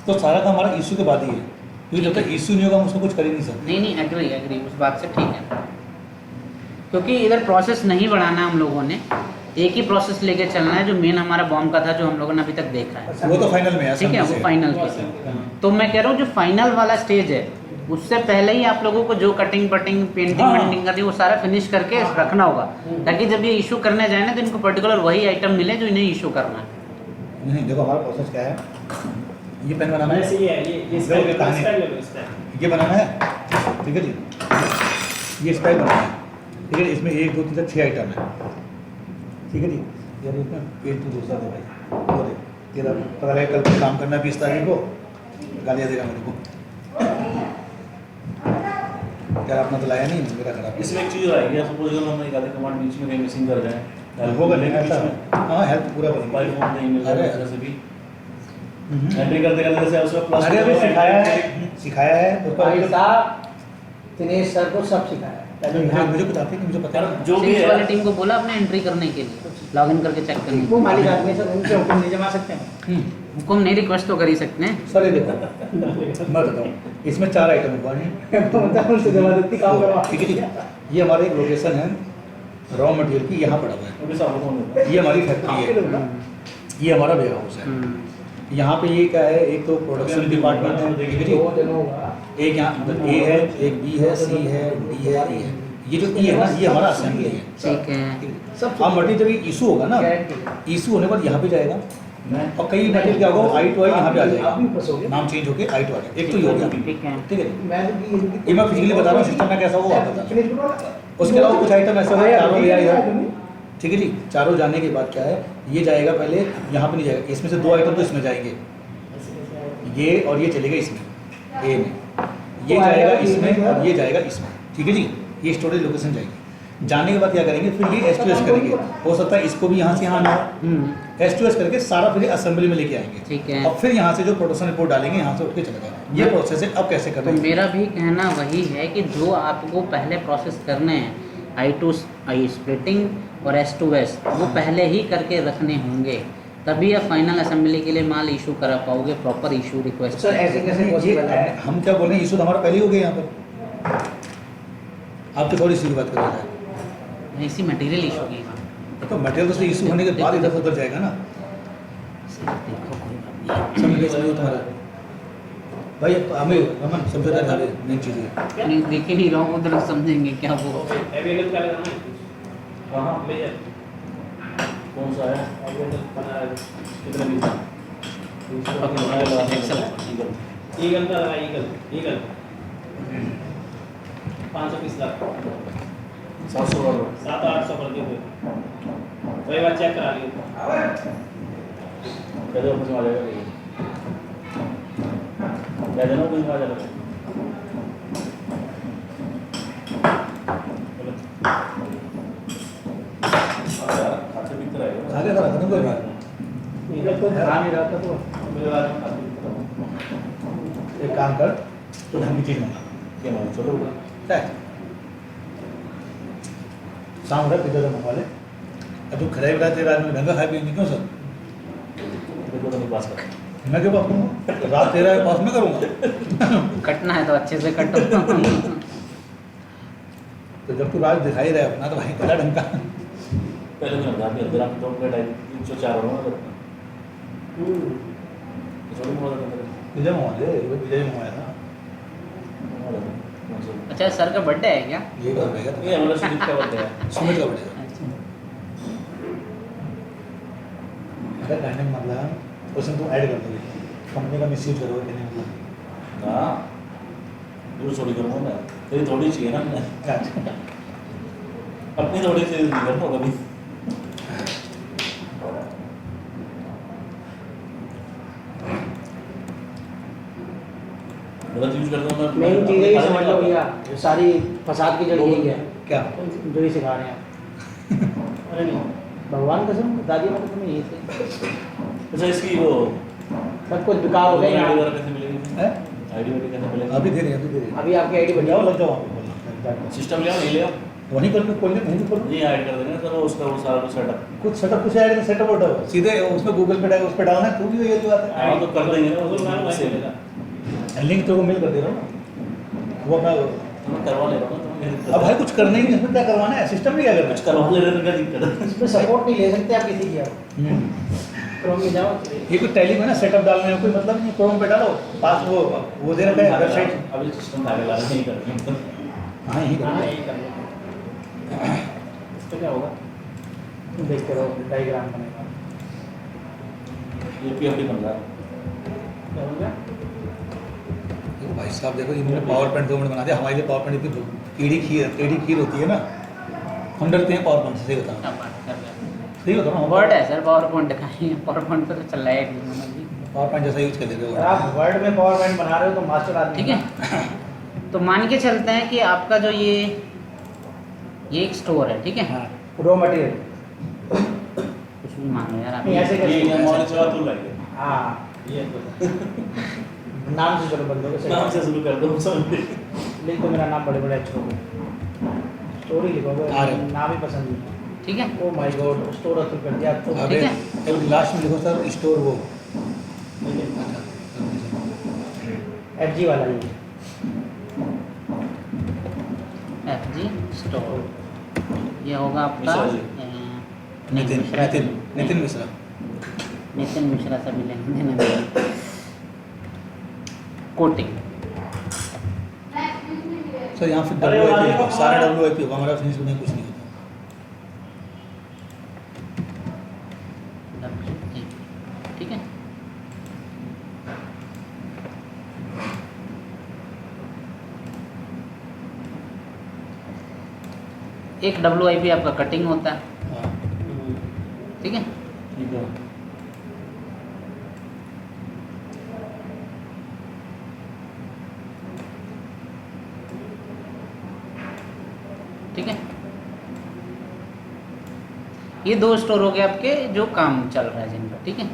तो सारा काम हमारा इशू के बाद ही है, क्योंकि जब तक इशू नहीं होगा हम उसको कुछ कर ही नहीं सकते। नहीं एग्री उस बात से ठीक है, क्योंकि इधर प्रोसेस नहीं बढ़ाना हम लोगों ने, एक ही प्रोसेस लेके चलना है जो मेन हमारा बॉम्ब का था, जो हम लोगों ने अभी तक देखा है। वो तो फाइनल में है, ठीक है, वो फाइनल के लिए। तो मैं कह रहा हूँ जो फाइनल वाला स्टेज है उससे पहले ही आप लोगों को जो कटिंग पटिंग पेंटिंग हाँ। वेंटिंग करनी है वो सारा फिनिश करके रखना होगा, ताकि जब ये इशू करने जाए ना तो इनको पर्टिकुलर वही आइटम मिले जो इन्हें इशू करना है। नहीं, देखो हमारा प्रोसेस क्या है, ये पेन बनाना वैसे है, ये है, ये देखो ये कहानी। स्टाइल ले लो स्टाइल। ये बनाना है, ठीक है जी, ये स्टाइल बनाना है, ठीक है। इसमें 1 2 3 4 6 आइटम है, ठीक है जी। यार इसमें पेज तो दूसरा दे भाई, वो दे, तेरा पता लगे कल को काम करना 20 तारीख को, गालियाँ देगा मेरे को। यार आपने तो लाया नहीं, मेरा खराब। इसमें एक चीज़ आएगी, सपोज अगर हम एक आधे कमांड बीच में कहीं मिसिंग कर रहे हैं, वो कर लेंगे ऐसा, हाँ हेल्प पूरा बाई करेंगे। फोन नहीं मिल अरे, रहा है, जैसे भी एंट्री करते करते जैसे उसमें प्लस अरे अभी सिखाया है उसका भाई साहब दिनेश सर को सब सिखाया है। मुझे कुछ आते नहीं, मुझे पता नहीं। जो भी सेल्स है वाली टीम को बोला अपने एंट्री करने के लिए, लॉगिन करके चेक करने वो मालिक आदमी है सर, उनसे हुक्म नहीं जमा सकते हैं। के लिए। हुक्म नहीं, रिक्वेस्ट तो कर ही सकते हैं। सर ये देखो, मैं बताऊँ, इसमें 4 आइटम है, मतलब उनसे जबरदस्ती काम करवा। ठीक है जी। ये हमारी एक लोकेशन है रॉ मटेरियल की, यहाँ पड़ा हुआ है। अभी साफ फोन होता है। ये हमारी फैक्ट्री है, ये हमारा वेयर हाउस है। यहाँ पे ये क्या है, एक तो प्रोडक्शन डिपार्टमेंट है, ठीक है जी। दो दिन होगा। एक यहाँ मतलब ए है, एक बी है, सी है, डी है, ई है। ये जो ई है ना, ये हमारा असेंबली है। ठीक है, सब अब मटेरियल जब ये इशू होगा ना, इशू होने पर यहाँ पे जाएगा, और कई मटेरियल क्या होगा, I2I यहाँ पे आ जाएगा, नाम चेंज होके I2I। एक तो ये हो गया, ठीक है। ठीक है। मैं ये मैं फिजिकली बता रहा हूँ, सिस्टम में कैसा होगा आप बता। फिनिश करो। उसके अलावा कुछ आइटम ऐसे होंगे, चारों ले आएगा, ठीक है जी। चारों जाने के बाद क्या है, ये जाएगा पहले यहाँ पे नहीं जाएगा, इसमें से 2 आइटम तो इसमें जाएंगे, ये और ये चलेगा इसमें ए में, ये जाएगा इसमें और ये जाएगा इसमें, ठीक है जी। ये स्टोरेज लोकेशन जाएगी। जाने के बाद क्या करेंगे, फिर ये S2S करेंगे, हो सकता है इसको भी यहाँ से यहाँ आना हो, S2S करके सारा फिर असेंबली में लेके आएंगे, ठीक है। और फिर यहाँ से जो प्रोडक्शन रिपोर्ट डालेंगे यहाँ से उठ के चला जाएगा। ये प्रोसेस है। अब कैसे तो करना है, मेरा भी कहना वही है कि जो आपको पहले प्रोसेस करने हैं I2I स्प्लिटिंग और S2S, वो पहले ही करके रखने होंगे, तभी आप फाइनल असेंबली के लिए माल इशू करा पाओगे, प्रॉपर इशू रिक्वेस्ट। सर ऐसे कैसे पॉसिबल है? हम क्या बोल रहे हैं, इशू तो हमारा पहले ही हो गया यहाँ पर, आप तो थोड़ी सी बात कर रहे हैं। इसी मटेरियल इशू की बात। तो मटेरियल तो इशू होने के बाद इधर से उधर जाएगा ना, देखो कोई बात समझ गए तुम्हारा भाई। हमें रमन समझौता था मेन चीज़ है। नहीं, देख ही नहीं रहा हूँ, उधर समझेंगे क्या वो। अवेलेबल का लगाना है। कहाँ मेजर कौन सा है, अवेलेबल बना है। कितने पीस ईगल का लगा, ईगल 500 पीस लगा, 700 वाला 700-800 कर दिए। वही बात चेक करा लियो। कैसे वापस में आ जाएगा ये? क्या देना कुछ आ जाएगा? यार खाते पीते रहेगा। आगे था खत्म कर दिया। ईगल तो खा नहीं रहा था तो मेरे बाद में खाते पीते रहो। एक काम कर, तो ढंग की चीज़ मंगा, क्या मान चलो क्या है शाम हो रहा है, पिज्जा तो मंगवा ले। अब तू खराब रहा तेरा आदमी ढंगा खाए पिएंगे क्यों सर? देखो तो नहीं पास कर। मैं क्यों बात करूँगा, रात तेरा है, पास में करूँगा। कटना है तो अच्छे से कटो। तो जब तू राज दिखाई रहा है अपना, तो भाई कला ढंग का। पहले दिन बता दिया, तेरा तो का टाइम 304 होना था। छोटी मोटा था। पिज्जा मंगवा ले, वो पिज्जा ही मंगवाया था। अच्छा, सर का बर्थडे है क्या? ये कर रहेगा ये हमारा सुमित का बर्थडे है। सुमित का बढ़ेगा। अच्छा, अगर कहने का मतलब उसमें तुम ऐड कर दोगे, कंपनी का मिसयूज करोगे, कहने का मतलब। हाँ दूर थोड़ी करूँगा मैं, तेरी थोड़ी चाहिए ना मैं, अच्छा, अपनी थोड़ी सी नहीं करना कभी। गलत यूज करता हूँ मैं। मेन चीज़ ही समझ लो भैया, जो सारी फसाद की जड़ यही है क्या जो ही सिखा रहे हैं। अरे नहीं, भगवान कसम दादी माँ कसम यही से अच्छा इसकी वो सब कुछ बेकार हो गया आईडी यहाँ। वगैरह कैसे मिलेगी? है? आईडी वगैरह कैसे मिलेगी? अभी दे रहे हैं, अभी दे रहे हैं। अभी आपकी आईडी बन जाओ जाओ लग जाओ वहाँ पे बोलना। सिस्टम ले आओ, नहीं ले आओ, वहीं खोल के वहीं खोलो, नहीं ऐड कर देंगे सर, वो उसका वो सारा कुछ सेटअप। कुछ सेटअप उठाओ सीधे उसमें गूगल पे उस पर डालना है, तू भी ये बात है। हाँ तो कर देंगे ना, वो तो मैं वहीं उससे मिलेगा। लिंक तो मेल कर दे रहा हूँ ना, वो अपना मैं करवा ले रहा हूँ ना, अब भाई कुछ करना ही नहीं, इसमें क्या करवाना है, सिस्टम में क्या करना कुछ करवा ले रहे हैं, क्या दिक्कत है? इसमें सपोर्ट नहीं ले सकते आप किसी की आप है। क्रोम में जाओ, ये कोई टैली में ना सेटअप डालने में कोई मतलब नहीं, क्रोम पे डालो पास वो दे रखा है वेबसाइट। अभी सिस्टम आगे ला रहे नहीं कर रहे हैं। हाँ यही हाँ करो। यही कर लेते हैं। इस पे क्या होगा? देखते रहो डायग्राम बनेगा। ये पीएफडी बन रहा है। क्या हो गया? देखो भाई साहब, देखो इन्होंने पावर पॉइंट 2 मिनट बना दिया, हमारे लिए पावर पॉइंट इतनी टेढ़ी खीर होती है ना, हम डरते हैं पावर पॉइंट से। सही बताओ, क्या बात कर रहे हैं? सही बताओ ना, वर्ड है सर, पावर पॉइंट दिखाइए, पावर पॉइंट पे तो चल रहा है एक नंबर जी। पावर पॉइंट जैसा यूज कर देते अगर हो। आप वर्ड में पावर पॉइंट बना रहे हो तो मास्टर आदमी ठीक है, तो मान के चलते हैं कि आपका जो ये एक स्टोर है, ठीक है, हाँ रॉ मटेरियल। कुछ भी मानो यार आप। नहीं, ऐसे कर ये सकते हैं। हमारे चला तो लगे। हाँ ये नाम से चलो बंदों के नाम से सही शुरू कर दो, समझ गए। लिख दो मेरा नाम बड़े बड़े अक्षरों में, स्टोरी लिखोगे, आ रहे। नाम ही पसंद नहीं। ठीक है, ओ माय गॉड, स्टोर असल कर दिया तो अबे है। अब लास्ट में लिखो सर स्टोर वो। एफजी वाला ये FG स्टोर, ये होगा आपका मिश्रा जी। नितिन मिश्रा नितिन जी। नितिन मिश्रा। नितिन मिश्रा से मिलेंगे ना, कोटिंग। सर यहाँ फिर अरे वाले WIP को सारा हमारा- WIP होगा, हमारा फिनिश में कुछ नहीं होता। ठीक है, एक WIP आपका कटिंग होता है, हाँ ठीक है, ठीक है। ठीक है। ये दो स्टोर हो गए आपके जो काम चल रहा है जिनका, ठीक है।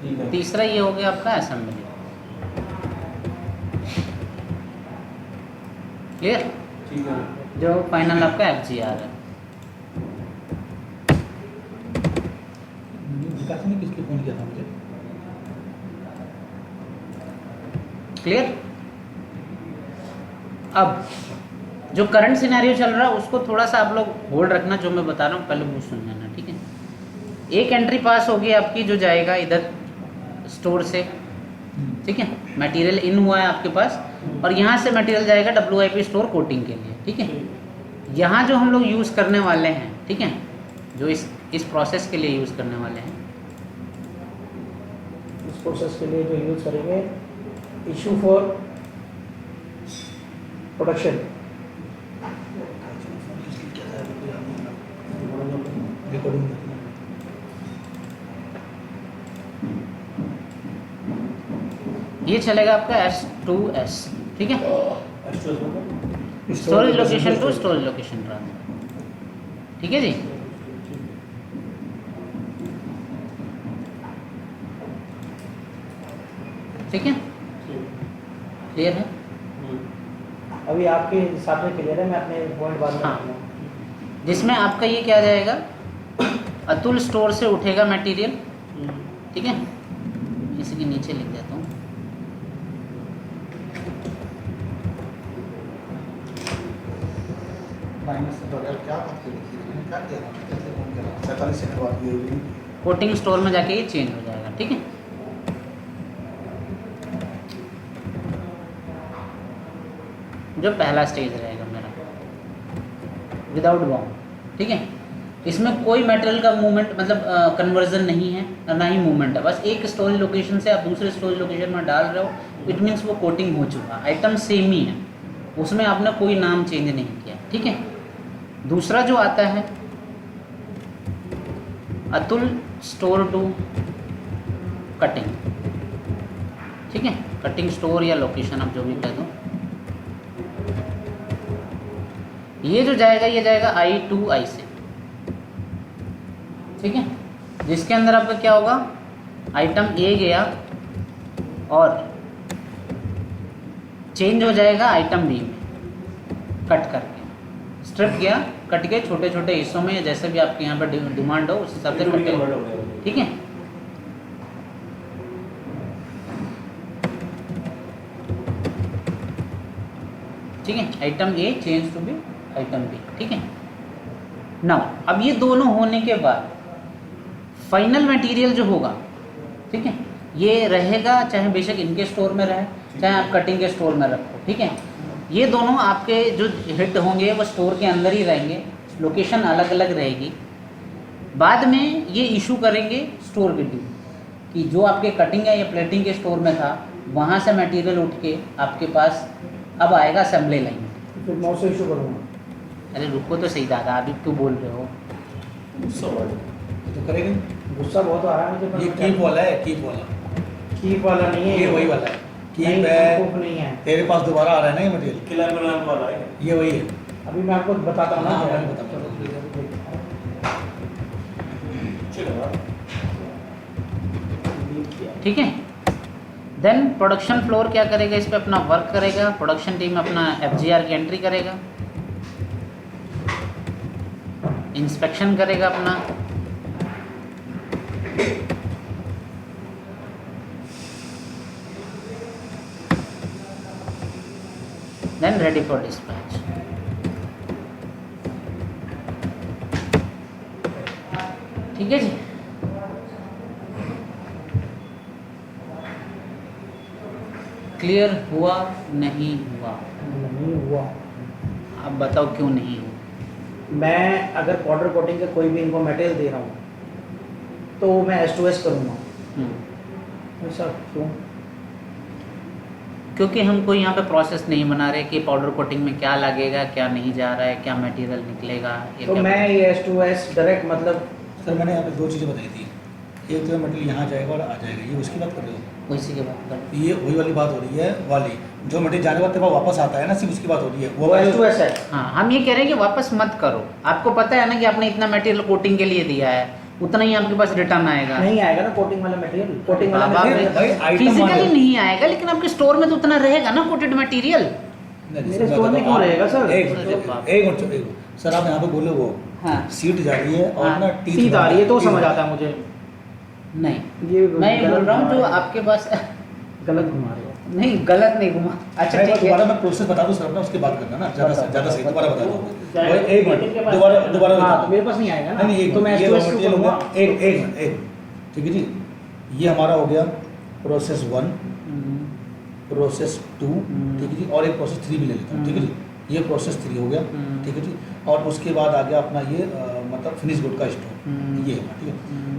ठीक है। तीसरा ये हो गया आपका असेंबली, क्लियर, ठीक है। जो फाइनल आपका FGR है। विकास ने किसके फोन किया था मुझे? क्लियर। अब जो करंट सिनेरियो चल रहा है उसको थोड़ा सा आप लोग होल्ड रखना, जो मैं बता रहा हूँ पहले वो सुन लेना, ठीक है। एक एंट्री पास होगी आपकी जो जाएगा इधर स्टोर से, ठीक है, मटेरियल इन हुआ है आपके पास, और यहाँ से मटेरियल जाएगा WIP स्टोर कोटिंग के लिए, ठीक है। यहाँ जो हम लोग यूज़ करने वाले हैं, ठीक है, जो इस प्रोसेस के लिए यूज़ करने वाले हैं, इस प्रोसेस के लिए जो यूज करेंगे, इशू फॉर प्रोडक्शन। रिकॉर्डिंग ये चलेगा आपका S2S, ठीक है, storage location to storage location transfer, ठीक है जी। ठीक है, क्लियर है। अभी आपके हिसाब से क्लियर है, मैं अपने पॉइंट बाद में हाँ। रखूंगा। जिसमें आपका ये क्या जाएगा, अतुल स्टोर से उठेगा मटेरियल, ठीक है, इसी के नीचे लिख देता हूँ, माइनस ट्यूटोरियल क्या बात कर रही थी, क्या किया था, कैसे फोन किया था, 47 सेकंड बाद ये हुई। कोटिंग स्टोर में जाके ये चेंज हो जाएगा, ठीक है। जो पहला स्टेज रहेगा मेरा विदाउट बाउंड, ठीक है। इसमें कोई मटेरियल का मूवमेंट मतलब कन्वर्जन नहीं है और ना ही मूवमेंट है, बस एक स्टोरेज लोकेशन से आप दूसरे स्टोरेज लोकेशन में डाल रहे हो, इट मीन्स वो कोटिंग हो चुका, आइटम सेम ही है, उसमें आपने कोई नाम चेंज नहीं किया, ठीक है। दूसरा जो आता है अतुल स्टोर टू कटिंग, ठीक है, कटिंग स्टोर या लोकेशन आप जो भी कह दो, ये जो जाएगा ये जाएगा I to I से, ठीक है, जिसके अंदर आपका क्या होगा, आइटम A गया और चेंज हो जाएगा आइटम B में कट करके, स्ट्रिप गया, कट के छोटे छोटे हिस्सों में, जैसे भी आपके यहाँ पर डिमांड हो उस हिसाब से ये तो कटे, convert हो गया। ठीक है। ठीक है, item A change to B item B, ठीक है। नाउ अब ये दोनों होने के बाद फाइनल मटेरियल जो होगा, ठीक है, ये रहेगा चाहे बेशक इनके स्टोर में रहे, चाहे आप कटिंग के स्टोर में रखो, ठीक है। ये दोनों आपके जो हिट होंगे वो स्टोर के अंदर ही रहेंगे, लोकेशन अलग अलग रहेगी। बाद में ये इशू करेंगे स्टोर की टीम कि जो आपके कटिंग या प्लेटिंग के स्टोर में था वहाँ से मटेरियल उठ के आपके पास अब आएगा असेंबली लाइन में। फिर मैं उससे इशू करूँगा। अरे रुको तो सही दादा, अभी क्यों बोल रहे हो? गुस्सा हुआ है। तो करेंगे। गुस्सा बहुत आ रहा है मुझे, पर ये मैं क्या कीप वाला है, कीप वाला, कीप वाला नहीं है ये वही वाला है, नहीं, कीप है। proof नहीं है। तेरे पास दोबारा आ रहा है ना ये मटेरियल, क्लैंप व्लैंप वाला है। ये वही है। अभी मैं आपको बताता हूँ ना। हाँ, क्या मैं है। बताता हूँ। चलो ठीक है। देन प्रोडक्शन फ्लोर क्या करेगा, इस पे अपना वर्क करेगा, प्रोडक्शन टीम अपना FGR की एंट्री करेगा, इंस्पेक्शन करेगा अपना, देन रेडी फॉर डिस्पैच। ठीक है जी। क्लियर हुआ नहीं हुआ? नहीं हुआ। अब बताओ क्यों नहीं हुआ? मैं अगर पाउडर कोटिंग का कोई भी इनको मटेरियल दे रहा हूँ तो मैं S2S करूँगा। ऐसा क्यों? क्योंकि हमको यहाँ पे प्रोसेस नहीं बना रहे कि पाउडर कोटिंग में क्या लगेगा, क्या नहीं जा रहा है, क्या मटेरियल निकलेगा, ये तो क्या मैं ये S2S डायरेक्ट मतलब सर मैंने यहाँ पे दो चीज़ें बताई थी, एक तो मटेरियल यहाँ जाएगा और आ जाएगा, ये उसकी बात कर रहे हो? उसी के बाद कर। ये वही वाली बात हो रही है वाली, जो मटेरियल जाने के बाद तेरे पास वापस आता है ना, सिर्फ उसकी बात हो रही है। वो S2S है। हाँ, हम ये कह रहे हैं कि वापस मत करो। आपको पता है ना कि आपने इतना मटेरियल कोटिंग के लिए दिया है, उतना ही आपके पास रिटर्न आएगा। नहीं आएगा ना कोटिंग वाला मटेरियल, कोटिंग वाला बाबा, मटेरियल भाई आइटम फिजिकली नहीं आएगा, लेकिन आपके स्टोर में तो उतना रहेगा ना कोटेड मटेरियल। मेरे स्टोर में क्यों रहेगा सर? एक मिनट सर, आप यहाँ पे बोले वो हाँ, सीट जा रही है और हाँ, ना टीथ सीध आ रही है तो टीथ समझ बना आता है मुझे। नहीं ये मैं ये बोल रहा हूँ जो गलत आपके पास गलत घुमा रहे हो। नहीं, गलत नहीं घुमा। अच्छा मैं ठीक दोबारा है, मैं प्रोसेस बता दूं सर अपना, उसके बाद करना ना, ज़्यादा बताओ, ज़्यादा सही, दोबारा बता दूँ। जाए- एक मिनट, के पास दोबारा दोबारा हाँ, बता तो दूं। मेरे पास नहीं आएगा ना। नहीं, तो मैं ये S2S मटेरियल हो गया, करूँगा। एक ठीक है जी, ये हमारा हो गया प्रोसेस 1, प्रोसेस 2, ठीक है जी, और एक प्रोसेस 3 भी ले लेता हूँ, ठीक है जी, ये प्रोसेस 3 हो गया, ठीक है जी, और उसके बाद आ गया अपना ये मतलब फिनिश गुड का स्टोर, ये ठीक है।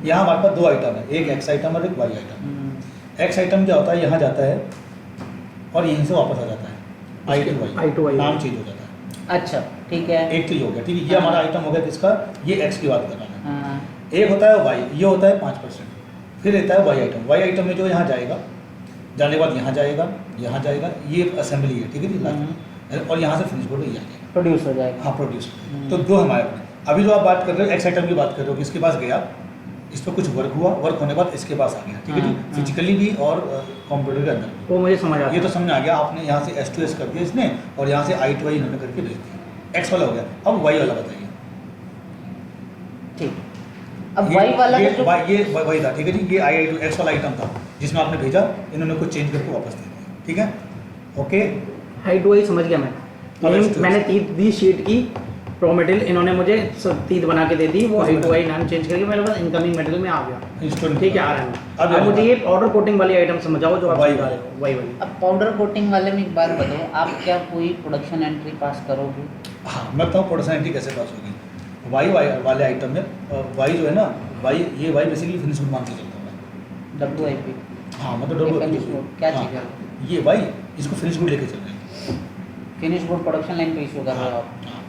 यहाँ हमारे पास दो आइटम है, एक एक्स आइटम और एक वाई आइटम। एक्स आइटम क्या होता है, यहाँ जाता है और यहीं से वापस आ जाता है, I to Y, नाम चेंज हो जाता है। अच्छा ठीक है। एक तो ये हो गया, ठीक है, ये हमारा आइटम हो गया किसका, ये एक्स की बात कर रहा हूँ। हाँ, एक होता है वाई, ये होता है 5%, फिर रहता है वाई आइटम। वाई आइटम में जो यहाँ जाएगा, जाने के बाद यहाँ जाएगा, ये असेंबली है, ठीक है जी, लास्ट, और यहाँ से फिनिश बोर्ड ये आ जाएगा, प्रोड्यूस हो जाएगा। हाँ प्रोड्यूस। तो दो हमारे अभी जो आप बात कर रहे हो एक्स आइटम की बात कर रहे हो, किसके पास गया, इस पर कुछ वर्क हुआ, वर्क होने के बाद इसके पास आ गया, ठीक है जी, हाँ, फिजिकली भी और कंप्यूटर के अंदर। वो मुझे समझ आता ये तो है। समझ आ गया, आपने यहाँ से S2S कर दिया इसने, और यहाँ से I to Y इन्होंने करके भेज दिया। एक्स वाला हो गया, अब वाई वाला बताइए। ठीक, अब वाई वाला ये का जो वही था, ठीक है जी, ये I to X वाला आइटम था जिसमें आपने भेजा, इन्होंने कुछ चेंज करके वापस दे दिया, ठीक है, ओके। हाइट वाइज समझ गया मैं। अब लेकिन S2S मैंने तीत दी शीट की प्रो मटेरियल, इन्होंने मुझे तीत बना के दे दी, वो हाइट वाई नाम चेंज करके मेरे पास इनकमिंग मटेरियल में आ गया। इंस्टॉल ठीक है, आ रहा है। अब अब मुझे ये पाउडर कोटिंग वाली आइटम समझाओ जो आप वाई समझा रहे हो, वाई वाली। अब पाउडर कोटिंग वाले में एक बात बताओ, आप क्या कोई प्रोडक्शन एंट्री पास करोगे? हाँ, मैं बताऊँ प्रोडक्शन एंट्री कैसे पास होगी। वाई वाले आइटम में वाई जो है ना, वाई ये वाई बेसिकली फिनिश गुड मान के चलता हूँ मैं। WIP हाँ, मतलब फिनिश गुड क्या चीज़ है? ये वाई इसको फिनिश गुड लेके चल रहे हैं, फिनिश गुड प्रोडक्शन लाइन पे इशू कर रहे हो आप। हाँ,